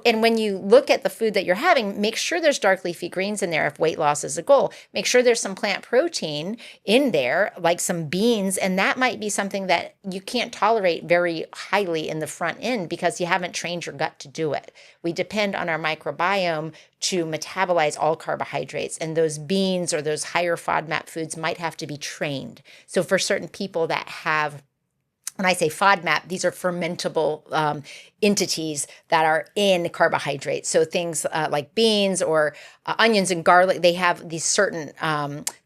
and when you look at the food that you're having, make sure there's dark leafy greens in there if weight loss is a goal. Make sure there's some plant protein in there, like some beans, and that might be something that you can't tolerate very highly in the front end because you haven't trained your gut to do it. We depend on our microbiome to metabolize all carbohydrates, and those beans or those higher FODMAP foods might have to be trained. So for certain people that have, when I say FODMAP, these are fermentable entities that are in carbohydrates. So things like beans or onions and garlic, they have these certain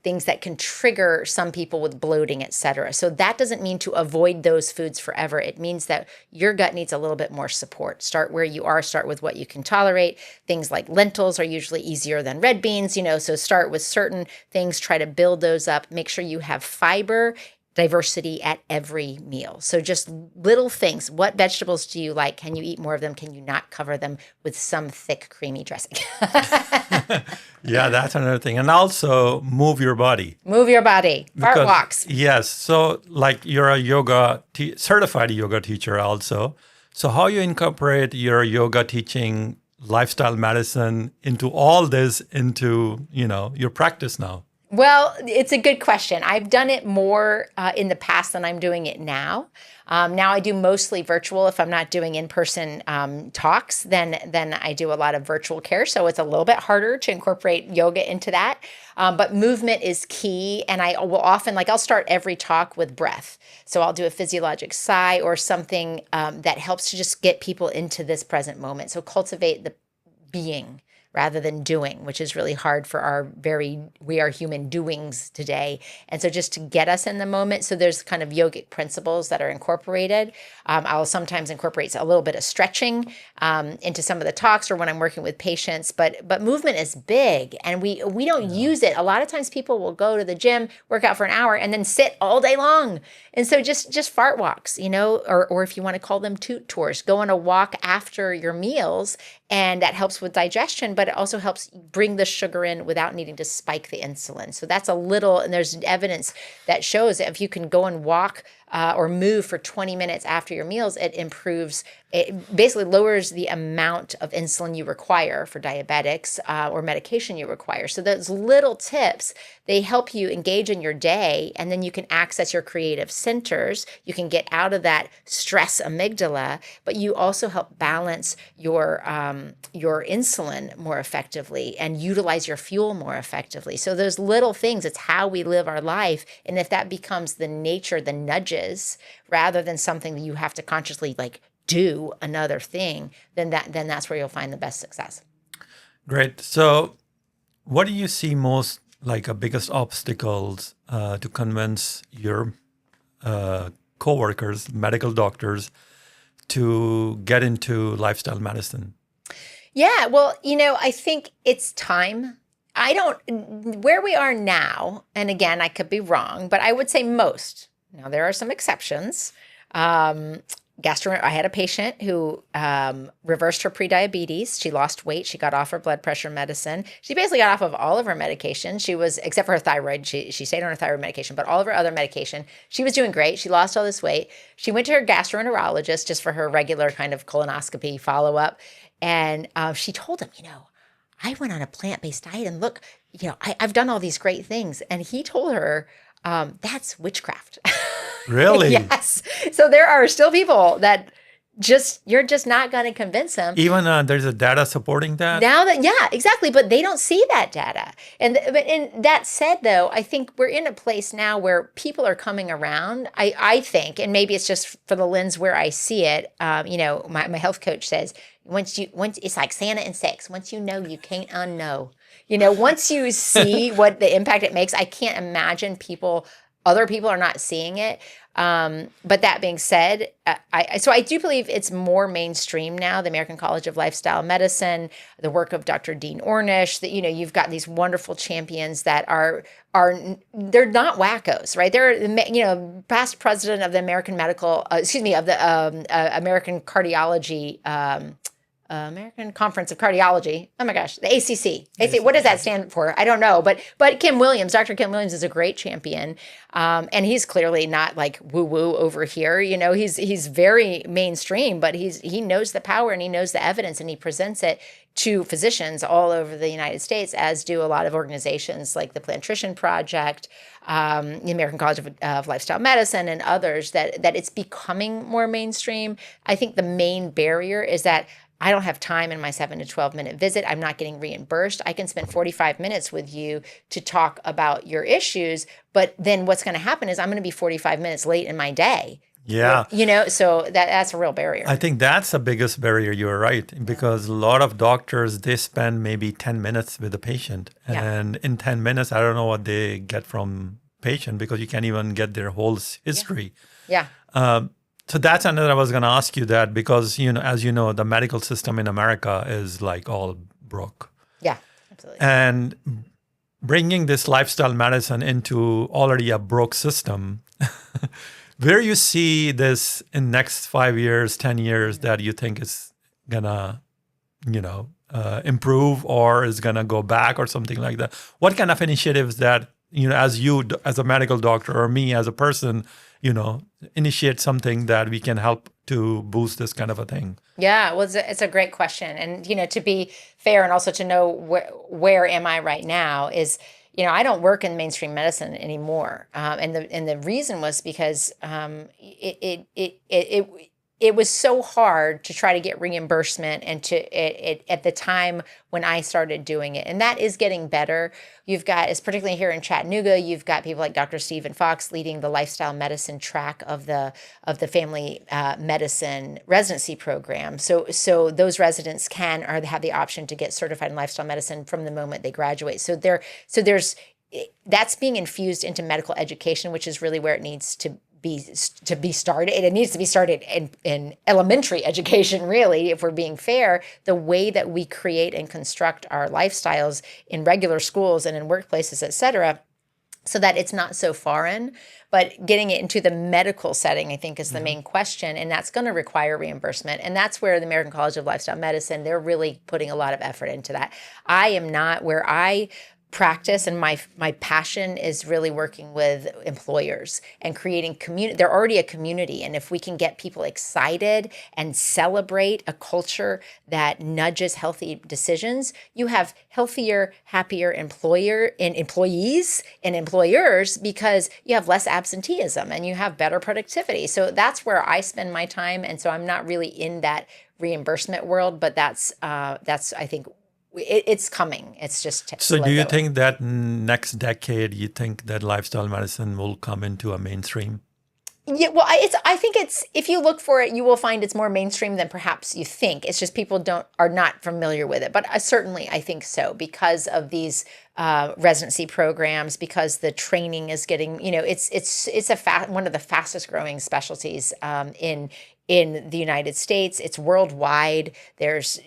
things that can trigger some people with bloating, et cetera. So that doesn't mean to avoid those foods forever. It means that your gut needs a little bit more support. Start where you are, start with what you can tolerate. Things like lentils are usually easier than red beans, so start with certain things, try to build those up. Make sure you have fiber, diversity at every meal. So just little things. What vegetables do you like? Can you eat more of them? Can you not cover them with some thick, creamy dressing? Yeah, that's another thing. And also move your body. Move your body. Fart walks. Yes. So like you're a certified yoga teacher also. So how you incorporate your yoga teaching, lifestyle medicine into all this, into, your practice now? Well, it's a good question. I've done it more in the past than I'm doing it now. Now I do mostly virtual. If I'm not doing in-person talks, then I do a lot of virtual care. So it's a little bit harder to incorporate yoga into that. But movement is key. And I will often, I'll start every talk with breath. So I'll do a physiologic sigh or something that helps to just get people into this present moment. So cultivate the being rather than doing, which is really hard for we are human doings today. And so just to get us in the moment, so there's kind of yogic principles that are incorporated. I'll sometimes incorporate a little bit of stretching into some of the talks or when I'm working with patients, but movement is big and we don't use it. A lot of times people will go to the gym, work out for an hour and then sit all day long. And so just fart walks, or if you want to call them toot tours, go on a walk after your meals, and that helps with digestion, but it also helps bring the sugar in without needing to spike the insulin. So that's and there's evidence that shows that if you can go and walk or move for 20 minutes after your meals, it basically lowers the amount of insulin you require for diabetics or medication you require. So those little tips, they help you engage in your day, and then you can access your creative centers. You can get out of that stress amygdala, but you also help balance your insulin more effectively and utilize your fuel more effectively. So those little things, it's how we live our life. And if that becomes the nature, the nudges, rather than something that you have to consciously do another thing, then that's where you'll find the best success. Great. So what do you see most like a biggest obstacles to convince your coworkers, medical doctors, to get into lifestyle medicine? Yeah, well, I think it's time. Where we are now, and again, I could be wrong, but I would say most. Now, there are some exceptions. I had a patient who reversed her prediabetes. She lost weight. She got off her blood pressure medicine. She basically got off of all of her medication. She was, except for her thyroid, she stayed on her thyroid medication, but all of her other medication, she was doing great. She lost all this weight. She went to her gastroenterologist just for her regular kind of colonoscopy follow-up. And she told him, I went on a plant-based diet and look, I've done all these great things. And he told her, that's witchcraft. Really? Yes. So there are still people that you're just not going to convince them. Even there's a data supporting that? Yeah, exactly. But they don't see that data. And that said, though, I think we're in a place now where people are coming around. I think, and maybe it's just for the lens where I see it. My health coach says, once it's like Santa and sex. Once you know, you can't unknow. Once you see what the impact it makes, I can't imagine other people are not seeing it. But that being said, I do believe it's more mainstream now. The American College of Lifestyle Medicine, the work of Dr. Dean Ornish, that you've got these wonderful champions that they're not wackos, right? They're past president of the American American Cardiology. American Conference of Cardiology. Oh my gosh, the ACC. What does that stand for? I don't know. But Dr. Kim Williams is a great champion. And he's clearly not like woo-woo over here. He's very mainstream, but he knows the power and he knows the evidence and he presents it to physicians all over the United States, as do a lot of organizations like the Plantrition Project, the American College of Lifestyle Medicine, and others, that it's becoming more mainstream. I think the main barrier is that I don't have time in my 7 to 12 minute visit. I'm not getting reimbursed. I can spend 45 minutes with you to talk about your issues, but then what's going to happen is I'm going to be 45 minutes late in my day. Yeah. So that's a real barrier. I think that's the biggest barrier. You're right. Because a lot of doctors, they spend maybe 10 minutes with the patient. And in 10 minutes, I don't know what they get from patient because you can't even get their whole history. Yeah. So that's another I was going to ask you that because, as you know, the medical system in America is like all broke. Yeah, absolutely. And bringing this lifestyle medicine into already a broke system, where you see this in next 5 years, 10 years that you think is going to, improve or is going to go back or something like that? What kind of initiatives that, as a medical doctor or me as a person, initiate something that we can help to boost this kind of a thing? Yeah, well, it's a great question. And, to be fair and also to know where am I right now is, I don't work in mainstream medicine anymore. And the reason was because it was so hard to try to get reimbursement and at the time when I started doing it. And that is getting better. You've got, particularly here in Chattanooga, you've got people like Dr. Stephen Fox leading the lifestyle medicine track of the family medicine residency program. So those residents have the option to get certified in lifestyle medicine from the moment they graduate. So there's that's being infused into medical education, which is really where it needs to be started. It needs to be started in elementary education, really, if we're being fair. The way that we create and construct our lifestyles in regular schools and in workplaces, et cetera, so that it's not so foreign. But getting it into the medical setting, I think, is the main question, and that's going to require reimbursement. And that's where the American College of Lifestyle Medicine, they're really putting a lot of effort into that. I am not where I practice, and my passion is really working with employers and creating community. They're already a community, and if we can get people excited and celebrate a culture that nudges healthy decisions, you have healthier, happier employees and employers because you have less absenteeism and you have better productivity. So that's where I spend my time, and so I'm not really in that reimbursement world, but that's I think. It's coming. It's just so. Do you think that next decade, you think that lifestyle medicine will come into a mainstream? Yeah, well, I think it's, if you look for it, you will find it's more mainstream than perhaps you think. It's just people are not familiar with it. But certainly, I think so, because of these residency programs, because the training is getting, it's one of the fastest growing specialties in the United States. It's worldwide. There's,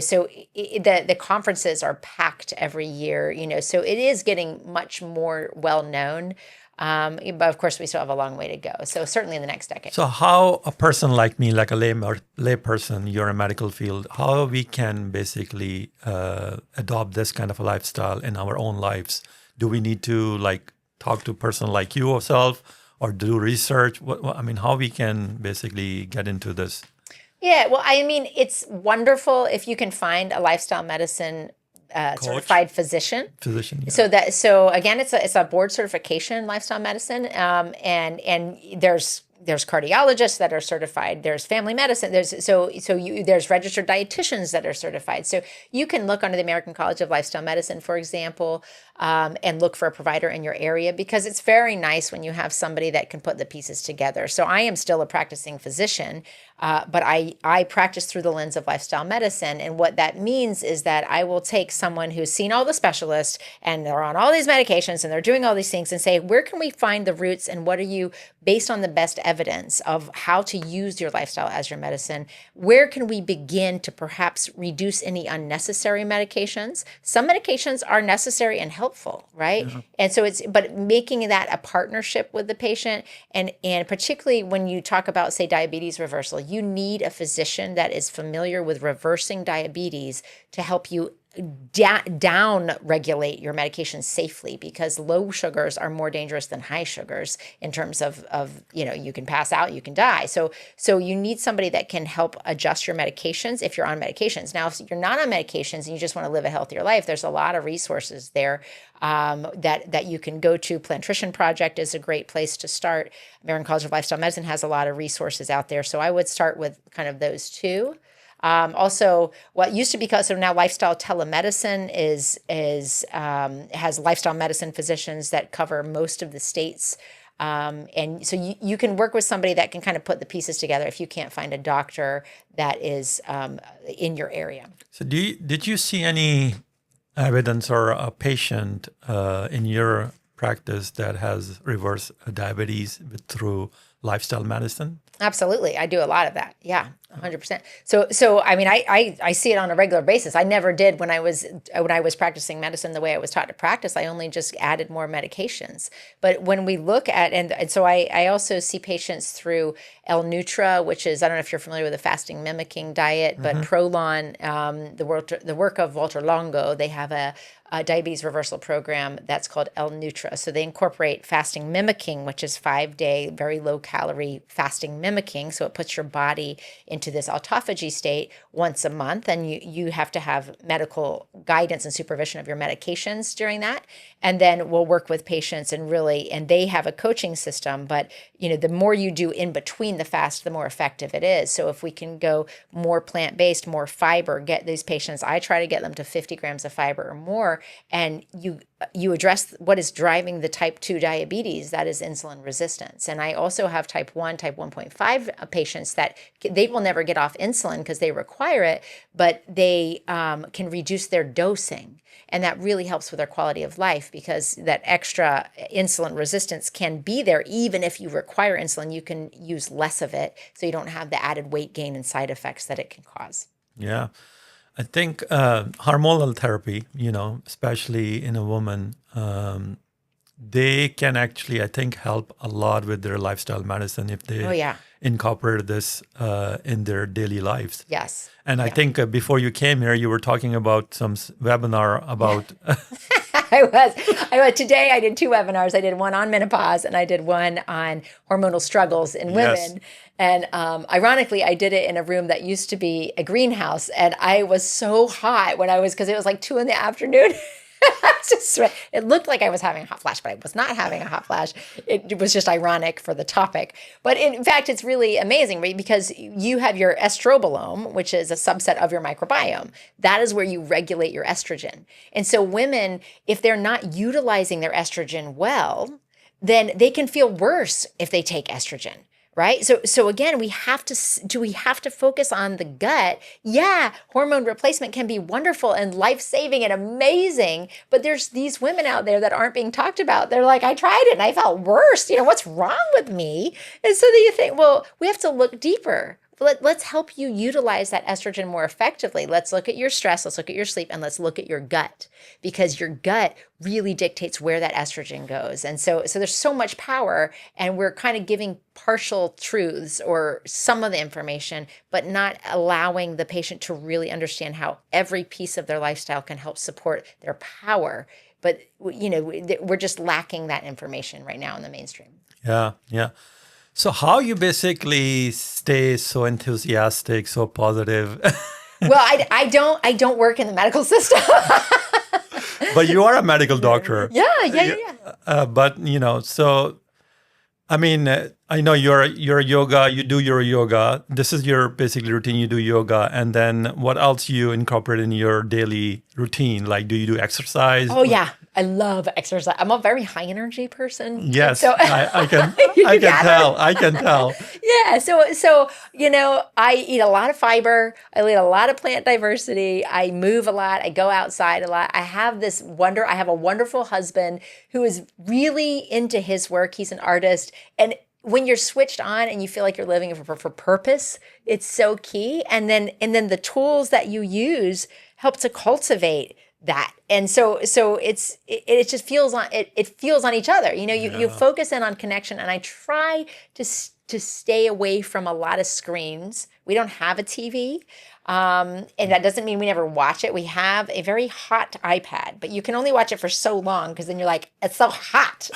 so the conferences are packed every year. So it is getting much more well known. But of course, we still have a long way to go. So certainly in the next decade. So how a person like me, like a lay person, you're a medical field, how we can basically adopt this kind of a lifestyle in our own lives? Do we need to like talk to a person like you yourself or do research? How we can basically get into this? Yeah, well, I mean, it's wonderful if you can find a lifestyle medicine certified physician. Yeah. So again, it's a board certification in lifestyle medicine, and there's cardiologists that are certified. There's family medicine. There's registered dietitians that are certified. So you can look under the American College of Lifestyle Medicine, for example, and look for a provider in your area, because it's very nice when you have somebody that can put the pieces together. So I am still a practicing physician, but I practice through the lens of lifestyle medicine. And what that means is that I will take someone who's seen all the specialists and they're on all these medications and they're doing all these things and say, where can we find the roots, and what are you, based on the best evidence of how to use your lifestyle as your medicine, where can we begin to perhaps reduce any unnecessary medications? Some medications are necessary and helpful, right? Yeah. And so but making that a partnership with the patient, and particularly when you talk about, say, diabetes reversal, you need a physician that is familiar with reversing diabetes to help you down regulate your medication safely, because low sugars are more dangerous than high sugars in terms of you can pass out, you can die. So you need somebody that can help adjust your medications if you're on medications. Now, if you're not on medications and you just want to live a healthier life, there's a lot of resources there that you can go to. Plantrition Project is a great place to start. American College of Lifestyle Medicine has a lot of resources out there. So I would start with kind of those two. Also, what used to be called, so now lifestyle telemedicine has lifestyle medicine physicians that cover most of the states. And so you can work with somebody that can kind of put the pieces together if you can't find a doctor that is in your area. So did you see any evidence or a patient in your practice that has reversed diabetes through lifestyle medicine? Absolutely. I do a lot of that. Yeah, 100%. So I mean, I see it on a regular basis. I never did when I was practicing medicine the way I was taught to practice. I only just added more medications. But when we look at, and so I also see patients through L-Nutra, which is, I don't know if you're familiar with the fasting mimicking diet, but Prolon, the work of Walter Longo, they have a diabetes reversal program that's called L-Nutra. So they incorporate fasting mimicking, which is 5-day, very low calorie fasting mimicking. So it puts your body into this autophagy state once a month, and you have to have medical guidance and supervision of your medications during that. And then we'll work with patients and they have a coaching system, but the more you do in between the fast, the more effective it is. So if we can go more plant-based, more fiber, get these patients, I try to get them to 50 grams of fiber or more, and you address what is driving the type 2 diabetes, that is insulin resistance. And I also have type 1, type 1.5 patients that they will never get off insulin because they require it, but they can reduce their dosing. And that really helps with their quality of life, because that extra insulin resistance can be there. Even if you require insulin, you can use less of it, so you don't have the added weight gain and side effects that it can cause. Yeah. I think hormonal therapy, especially in a woman, they can actually, I think, help a lot with their lifestyle medicine if they incorporate this in their daily lives. Yes. And I think before you came here, you were talking about some webinar about... I was. Today I did 2 webinars. I did one on menopause and I did one on hormonal struggles in women. Yes. And ironically, I did it in a room that used to be a greenhouse. And I was so hot because it was like 2 p.m. It looked like I was having a hot flash, but I was not having a hot flash. It was just ironic for the topic. But in fact, it's really amazing, right? Because you have your estrobolome, which is a subset of your microbiome. That is where you regulate your estrogen. And so women, if they're not utilizing their estrogen well, then they can feel worse if they take estrogen. right? So again, we have to focus on the gut. Yeah, hormone replacement can be wonderful and life-saving and amazing, but there's these women out there that aren't being talked about. They're like, I tried it and I felt worse. What's wrong with me? And so then you think, well, we have to look deeper. Let's help you utilize that estrogen more effectively. Let's look at your stress, let's look at your sleep, and let's look at your gut, because your gut really dictates where that estrogen goes. And so there's so much power, and we're kind of giving partial truths or some of the information, but not allowing the patient to really understand how every piece of their lifestyle can help support their power. But, we're just lacking that information right now in the mainstream. Yeah, yeah. So how you basically stay so enthusiastic, so positive? Well, I don't work in the medical system. But you are a medical doctor. Yeah. But so I mean, I know you're yoga. You do your yoga. This is your basically routine. You do yoga, and then what else you incorporate in your daily routine? Like, do you do exercise? Oh yeah, I love exercise. I'm a very high energy person. Yes, so I can tell. I can tell. Yeah. So I eat a lot of fiber. I eat a lot of plant diversity. I move a lot. I go outside a lot. I have a wonderful husband who is really into his work. He's an artist. And when you're switched on and you feel like you're living for purpose, it's so key. And then the tools that you use help to cultivate that. And so it just feels on it feels on each other. You focus in on connection, and I try to stay away from a lot of screens. We don't have a TV. And that doesn't mean we never watch it. We have a very hot iPad, but you can only watch it for so long, because then you're like, it's so hot.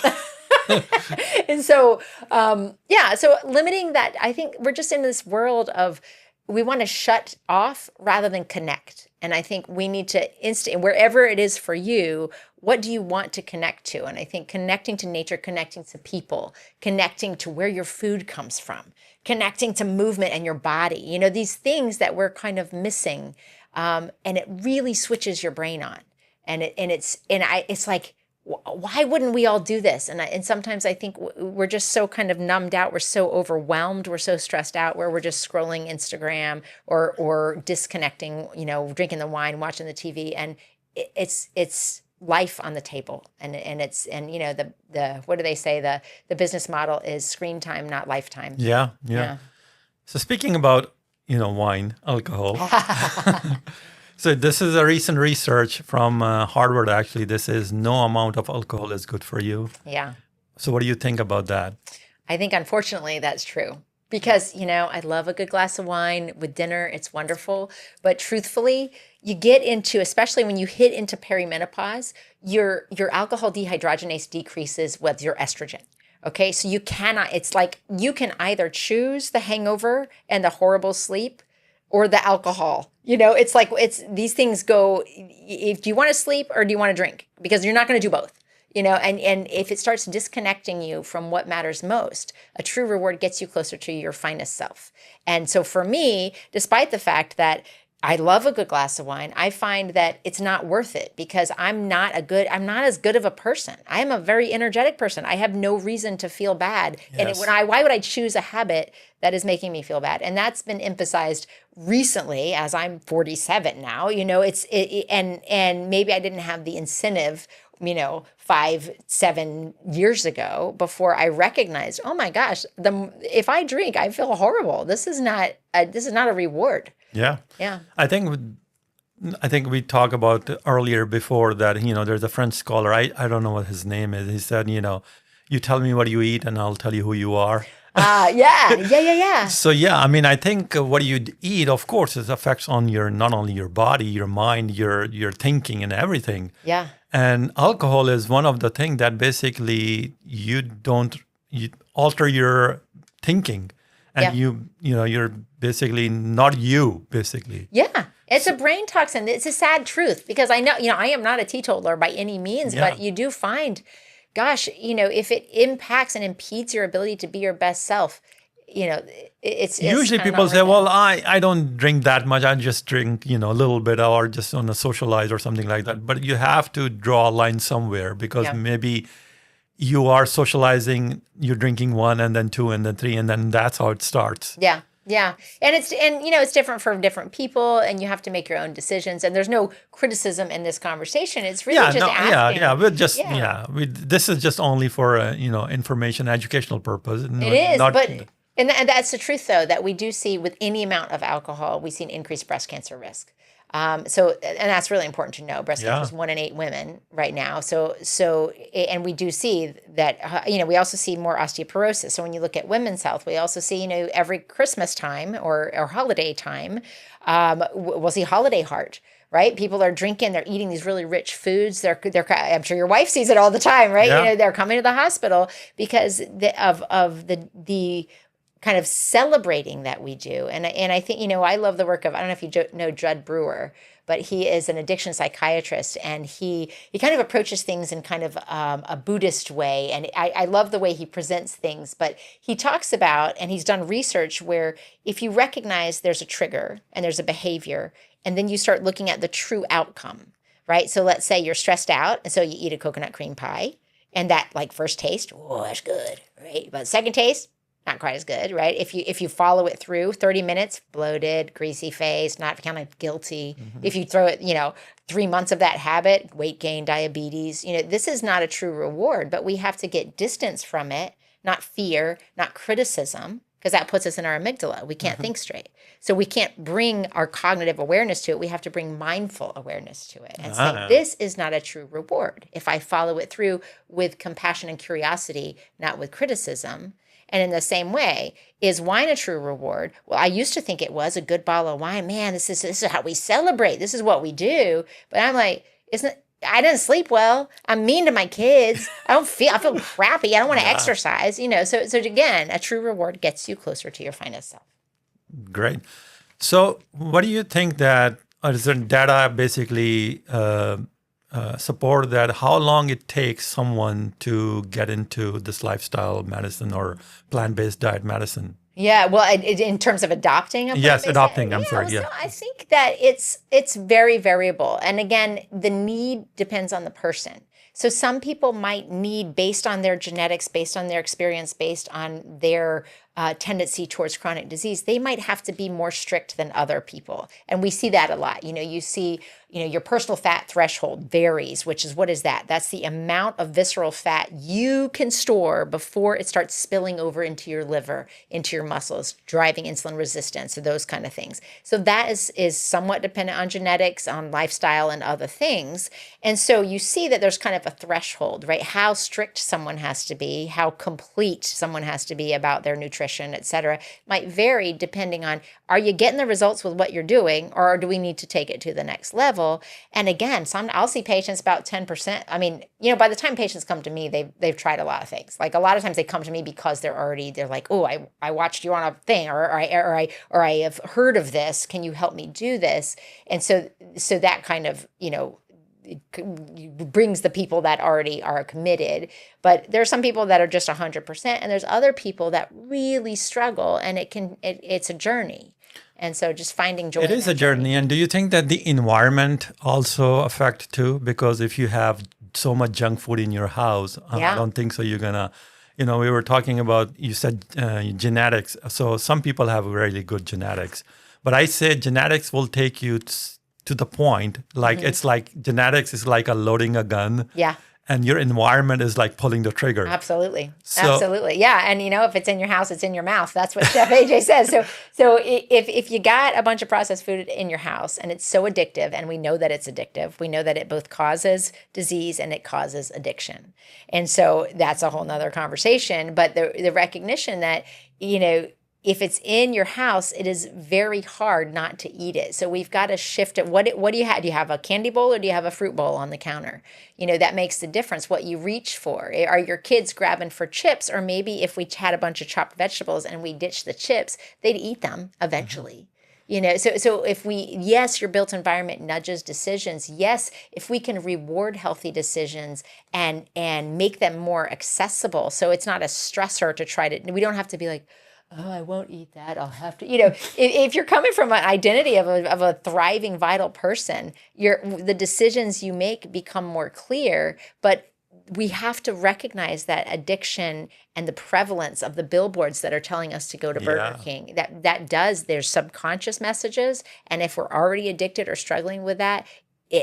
And so, so limiting that, I think we're just in this world of, we want to shut off rather than connect. And I think we need to wherever it is for you, what do you want to connect to? And I think connecting to nature, connecting to people, connecting to where your food comes from, connecting to movement and your body, these things that we're kind of missing. And it really switches your brain on. And it's like, why wouldn't we all do this? And sometimes I think we're just so kind of numbed out. We're so overwhelmed. We're so stressed out, where we're just scrolling Instagram or disconnecting, drinking the wine, watching the TV. And it's life on the table. And the what do they say? The business model is screen time, not lifetime. Yeah. So speaking about, wine, alcohol. So this is a recent research from Harvard, actually. This is no amount of alcohol is good for you. Yeah. So what do you think about that? I think, unfortunately, that's true. Because, I love a good glass of wine with dinner. It's wonderful. But truthfully, you get into, especially when you hit into perimenopause, your alcohol dehydrogenase decreases with your estrogen. Okay, so it's like you can either choose the hangover and the horrible sleep, or the alcohol. It's like, these things go, if do you want to sleep or do you want to drink? Because you're not going to do both. And if it starts disconnecting you from what matters most, a true reward gets you closer to your finest self. And so for me, despite the fact that I love a good glass of wine, I find that it's not worth it, because I'm not as good of a person. I am a very energetic person. I have no reason to feel bad. Yes. And why would I choose a habit that is making me feel bad? And that's been emphasized recently, as I'm 47 now. And maybe I didn't have the incentive 5-7 years ago, before I recognized, oh my gosh, if I drink, I feel horrible. This is not a reward. Yeah. Yeah. I think we talked about earlier before that, there's a French scholar, I don't know what his name is. He said, you tell me what you eat and I'll tell you who you are. Yeah. So I think what you eat, of course, it affects on not only your body, your mind, your thinking and everything. Yeah. And alcohol is one of the things that basically you alter your thinking. And you're basically not you, basically. Yeah. It's a brain toxin. It's a sad truth, because I know, I am not a teetotaler by any means, but you do find, gosh, if it impacts and impedes your ability to be your best self, it's usually people say, well, I don't drink that much. I just drink, a little bit, or just on a socialize or something like that. But you have to draw a line somewhere, because maybe you are socializing, you're drinking one and then two and then three, and then that's how it starts. Yeah. Yeah. And it's different for different people, and you have to make your own decisions. And there's no criticism in this conversation. It's really Yeah, just no, asking. we're just, Yeah. this is just only for, information, educational purpose. It is, but and that's the truth though, that we do see with any amount of alcohol, we see an increased breast cancer risk. And that's really important to know. Breast cancer is 1 in 8 women right now. And we do see that, we also see more osteoporosis. So when you look at women's health, we also see, every Christmas time or holiday time, we'll see holiday heart. Right? People are drinking, they're eating these really rich foods. I'm sure your wife sees it all the time, right? Yeah. They're coming to the hospital because of the kind of celebrating that we do. And I think, I love the work of, I don't know if you know Judd Brewer, but he is an addiction psychiatrist, and he kind of approaches things in kind of a Buddhist way. And I love the way he presents things, but he talks about, and he's done research where if you recognize there's a trigger and there's a behavior, and then you start looking at the true outcome, right? So let's say you're stressed out, and so you eat a coconut cream pie, and that like first taste, oh, that's good, right? But second taste, not quite as good, right? If you follow it through 30 minutes, bloated, greasy face, not kind of guilty. Mm-hmm. If you throw it, 3 months of that habit, weight gain, diabetes, this is not a true reward, but we have to get distance from it, not fear, not criticism, because that puts us in our amygdala. We can't think straight. So we can't bring our cognitive awareness to it. We have to bring mindful awareness to it and say, this is not a true reward. If I follow it through with compassion and curiosity, not with criticism. And in the same way, is wine a true reward? Well, I used to think it was a good bottle of wine. Man, this is how we celebrate. This is what we do. But I'm like, I didn't sleep well. I'm mean to my kids. I feel crappy. I don't want to exercise, So again, a true reward gets you closer to your finest self. Great. So what do you think that, is there data basically support that how long it takes someone to get into this lifestyle medicine or plant-based diet medicine? Yeah, well, in terms of adopting a plant-based Yes, adopting, diet, I'm sorry, So I think that it's very variable. And again, the need depends on the person. So some people might need, based on their genetics, based on their experience, based on their tendency towards chronic disease, they might have to be more strict than other people. And we see that a lot. You see, your personal fat threshold varies, which is, what is that? That's the amount of visceral fat you can store before it starts spilling over into your liver, into your muscles, driving insulin resistance, or those kind of things. So that is somewhat dependent on genetics, on lifestyle, and other things. And so you see that there's kind of a threshold, right? How strict someone has to be, how complete someone has to be about their nutrition, et cetera, might vary depending on, are you getting the results with what you're doing, or do we need to take it to the next level? And again, I'll see patients about 10%. I mean, by the time patients come to me, they've tried a lot of things. Like a lot of times they come to me because they're like, oh, I watched you on a thing, or I have heard of this. Can you help me do this? And so that kind of, brings the people that already are committed. But there are some people that are just 100%, and there's other people that really struggle, and it's a journey. And so just finding joy. It is a journey. And do you think that the environment also affect too? Because if you have so much junk food in your house, I don't think so you're going to, we were talking about, you said genetics. So some people have really good genetics. But I say genetics will take you to the point, like it's like genetics is like loading a gun. Yeah. And your environment is like pulling the trigger. Absolutely. Absolutely. Yeah. And if it's in your house, it's in your mouth. That's what Chef AJ says. So if you got a bunch of processed food in your house and it's so addictive, and we know that it's addictive, we know that it both causes disease and it causes addiction. And so that's a whole nother conversation. But the recognition that, if it's in your house, it is very hard not to eat it. So we've got to shift it. What do you have? Do you have a candy bowl or do you have a fruit bowl on the counter? That makes the difference, what you reach for. Are your kids grabbing for chips? Or maybe if we had a bunch of chopped vegetables and we ditched the chips, they'd eat them eventually. So if yes, your built environment nudges decisions. Yes, if we can reward healthy decisions and make them more accessible. So it's not a stressor to try to, we don't have to be like, oh, I won't eat that. I'll have to, if you're coming from an identity of a thriving, vital person, the decisions you make become more clear, but we have to recognize that addiction and the prevalence of the billboards that are telling us to go to Burger Yeah. King, there's subconscious messages. And if we're already addicted or struggling with that,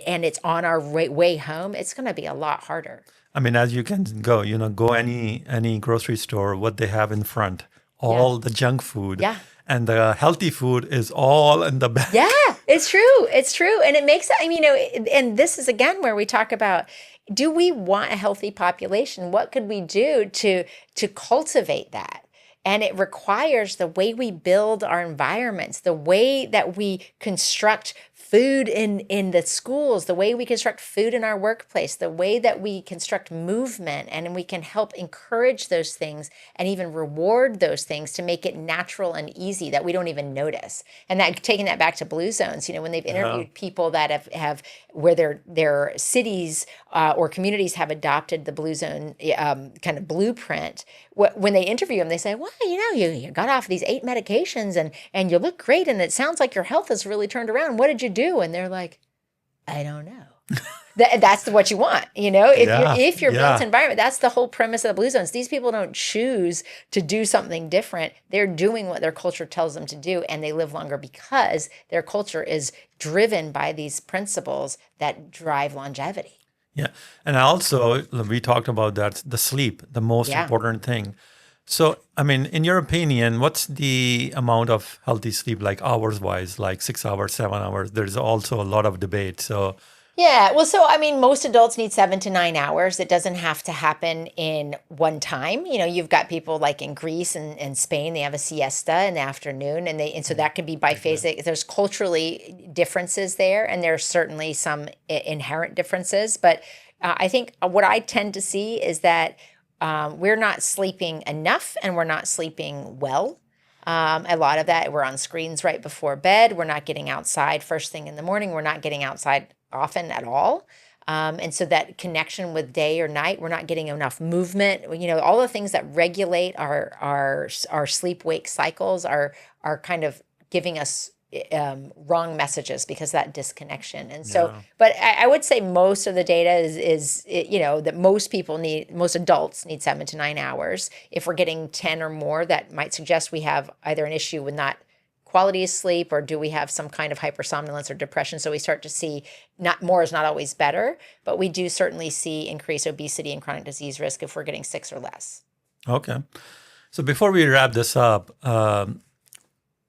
and it's on our way home, it's going to be a lot harder. I mean, as you can go, go any grocery store, what they have in front, all the junk food. Yeah. And the healthy food is all in the back. Yeah, it's true. It's true. And it makes, I mean, and this is again where we talk about, do we want a healthy population? What could we do to cultivate that? And it requires the way we build our environments, the way that we construct food in the schools, the way we construct food in our workplace, the way that we construct movement, and we can help encourage those things and even reward those things to make it natural and easy that we don't even notice. And that, taking that back to blue zones, when they've interviewed people that have where their cities or communities have adopted the blue zone kind of blueprint, when they interview them, they say, well, you got off these 8 medications and you look great and it sounds like your health has really turned around. What did you do? And they're like, I don't know. That's what you want, if your built environment, that's the whole premise of the blue zones. These people don't choose to do something different. They're doing what their culture tells them to do, and they live longer because their culture is driven by these principles that drive longevity. Yeah. And also, we talked about that, the sleep, the most important thing. So, I mean, in your opinion, what's the amount of healthy sleep, like hours-wise, like 6 hours, 7 hours? There's also a lot of debate. So, yeah, well, so I mean, most adults need 7 to 9 hours. It doesn't have to happen in one time. You've got people like in Greece and Spain, they have a siesta in the afternoon, and so that could be biphasic. There's culturally differences there, and there's certainly some inherent differences. But I think what I tend to see is that we're not sleeping enough, and we're not sleeping well. A lot of that, we're on screens right before bed. We're not getting outside first thing in the morning. We're not getting outside often at all. And so that connection with day or night, we're not getting enough movement. All the things that regulate our sleep-wake cycles are kind of giving us wrong messages because of that disconnection. And so, but I would say most of the data is that most adults need 7 to 9 hours. If we're getting 10 or more, that might suggest we have either an issue with not quality of sleep, or do we have some kind of hypersomnolence or depression? So we start to see not more is not always better, but we do certainly see increased obesity and chronic disease risk if we're getting 6 or less. Okay. So before we wrap this up,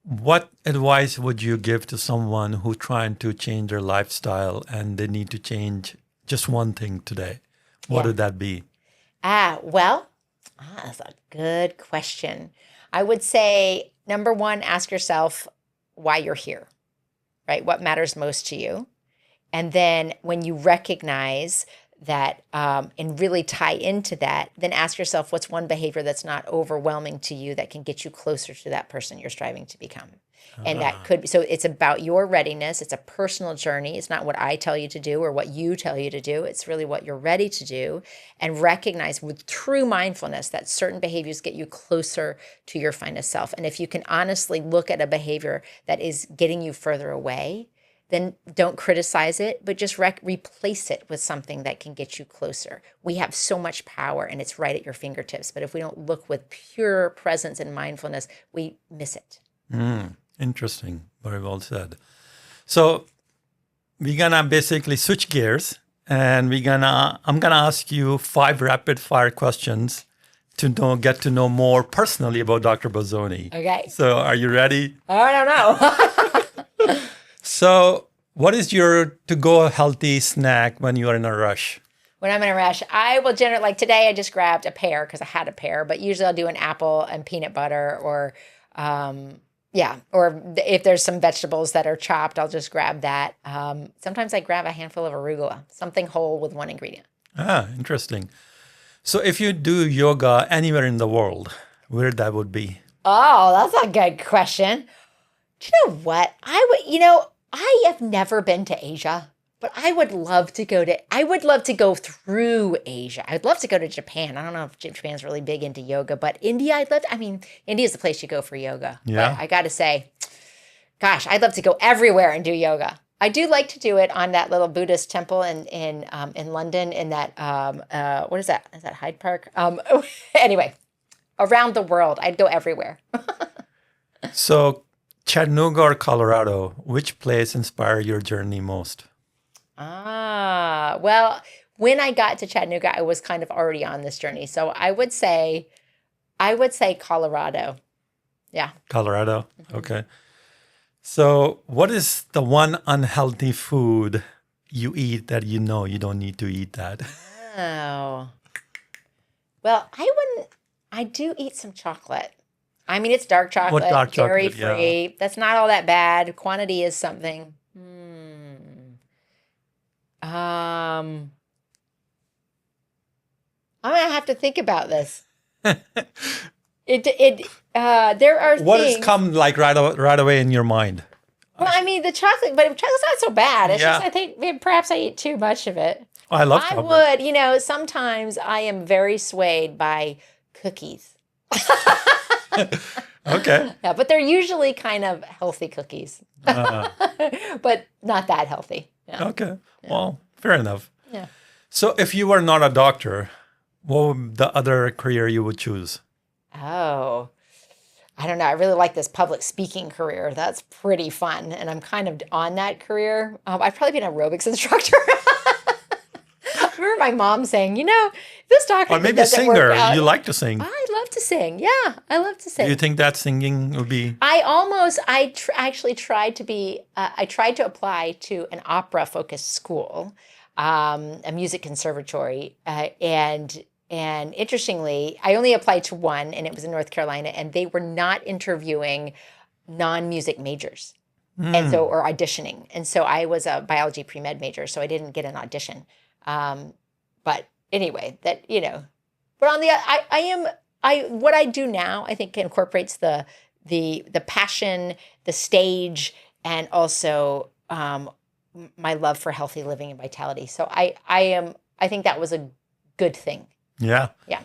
what advice would you give to someone who's trying to change their lifestyle and they need to change just one thing today? What would that be? That's a good question. I would say, number one, ask yourself why you're here, right? What matters most to you? And then when you recognize that and really tie into that, then ask yourself, what's one behavior that's not overwhelming to you that can get you closer to that person you're striving to become? And that could be, so it's about your readiness. It's a personal journey. It's not what I tell you to do or what you tell you to do. It's really what you're ready to do, and recognize with true mindfulness that certain behaviors get you closer to your finest self. And if you can honestly look at a behavior that is getting you further away, then don't criticize it, but just replace it with something that can get you closer. We have so much power, and it's right at your fingertips. But if we don't look with pure presence and mindfulness, we miss it. Interesting. Very well said. So we're going to basically switch gears, and I'm going to ask you 5 rapid fire questions to get to know more personally about Dr. Bozzone. Okay. So are you ready? I don't know. So what is your to-go healthy snack when you are in a rush? When I'm in a rush, I will generally, like today I just grabbed a pear because I had a pear, but usually I'll do an apple and peanut butter, or if there's some vegetables that are chopped, I'll just grab that. Sometimes I grab a handful of arugula, something whole with one ingredient. Interesting. So if you do yoga anywhere in the world, where that would be? Oh, that's a good question. Do you know what? I have never been to Asia, but I would love to go through Asia. I'd love to go to Japan. I don't know if Japan's really big into yoga, but India, India's the place you go for yoga. Yeah. But I got to say, gosh, I'd love to go everywhere and do yoga. I do like to do it on that little Buddhist temple in London. In that what is that? Is that Hyde Park? Anyway, around the world, I'd go everywhere. So, Chattanooga or Colorado, which place inspired your journey most? Well, when I got to Chattanooga, I was kind of already on this journey. So I would say Colorado. Yeah. Colorado. Okay. So, what is the one unhealthy food you eat that you know you don't need to eat that? Oh. Well, I do eat some chocolate. I mean, it's dark chocolate, What dark chocolate? dairy-free. Yeah. That's not all that bad. Quantity is something. I'm gonna have to think about this. There are What things. has come like right away in your mind? Well, I mean, the chocolate, but chocolate's not so bad. It's Yeah. just I think maybe perhaps I eat too much of it. I love I chocolate. would, sometimes I am very swayed by cookies. Okay. Yeah, but they're usually kind of healthy cookies, but not that healthy. Yeah. Okay. Well, fair enough. Yeah. So, if you were not a doctor, what would the other career you would choose? Oh, I don't know. I really like this public speaking career. That's pretty fun. And I'm kind of on that career. I've probably been an aerobics instructor. I remember my mom saying, this doctor Or maybe a doesn't work singer. out. You like to sing. I love to sing. Yeah, I love to sing. Do you think that singing would be? Actually tried to be, I tried to apply to an opera focused school, a music conservatory. And interestingly, I only applied to one, and it was in North Carolina, and they were not interviewing non-music majors. And so, or auditioning. And so I was a biology pre-med major, so I didn't get an audition. But anyway, but on what I do now, I think incorporates the passion, the stage, and also my love for healthy living and vitality. So I think that was a good thing. Yeah. Yeah.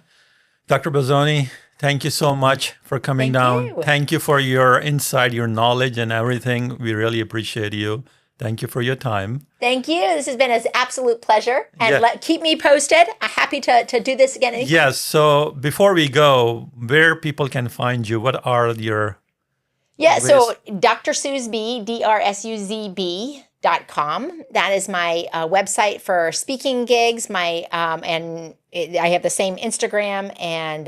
Dr. Bozzone, thank you so much for coming Thank down. you. Thank you for your insight, your knowledge, and everything. We really appreciate you. Thank you for your time. Thank you. This has been an absolute pleasure. And Yeah. keep me posted. I'm happy to do this again. Yes. So before we go, where people can find you, what are your... Yeah, so Dr. Suzb, DrSuzB.com. That is my website for speaking gigs. I have the same Instagram and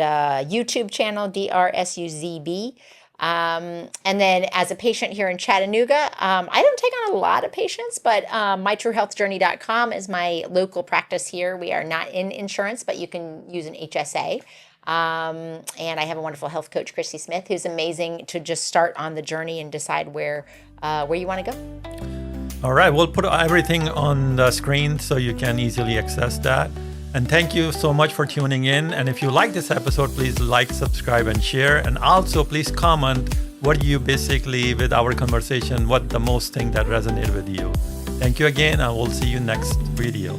YouTube channel, DrSuzB. And then as a patient here in Chattanooga, I don't take on a lot of patients, but mytruehealthjourney.com is my local practice here. We are not in insurance, but you can use an HSA. And I have a wonderful health coach, Christy Smith, who's amazing to just start on the journey and decide where you want to go. All right. We'll put everything on the screen so you can easily access that. And thank you so much for tuning in. And if you like this episode, please like, subscribe, and share. And also, please comment what you basically, with our conversation, what the most thing that resonated with you. Thank you again, and we'll see you next video.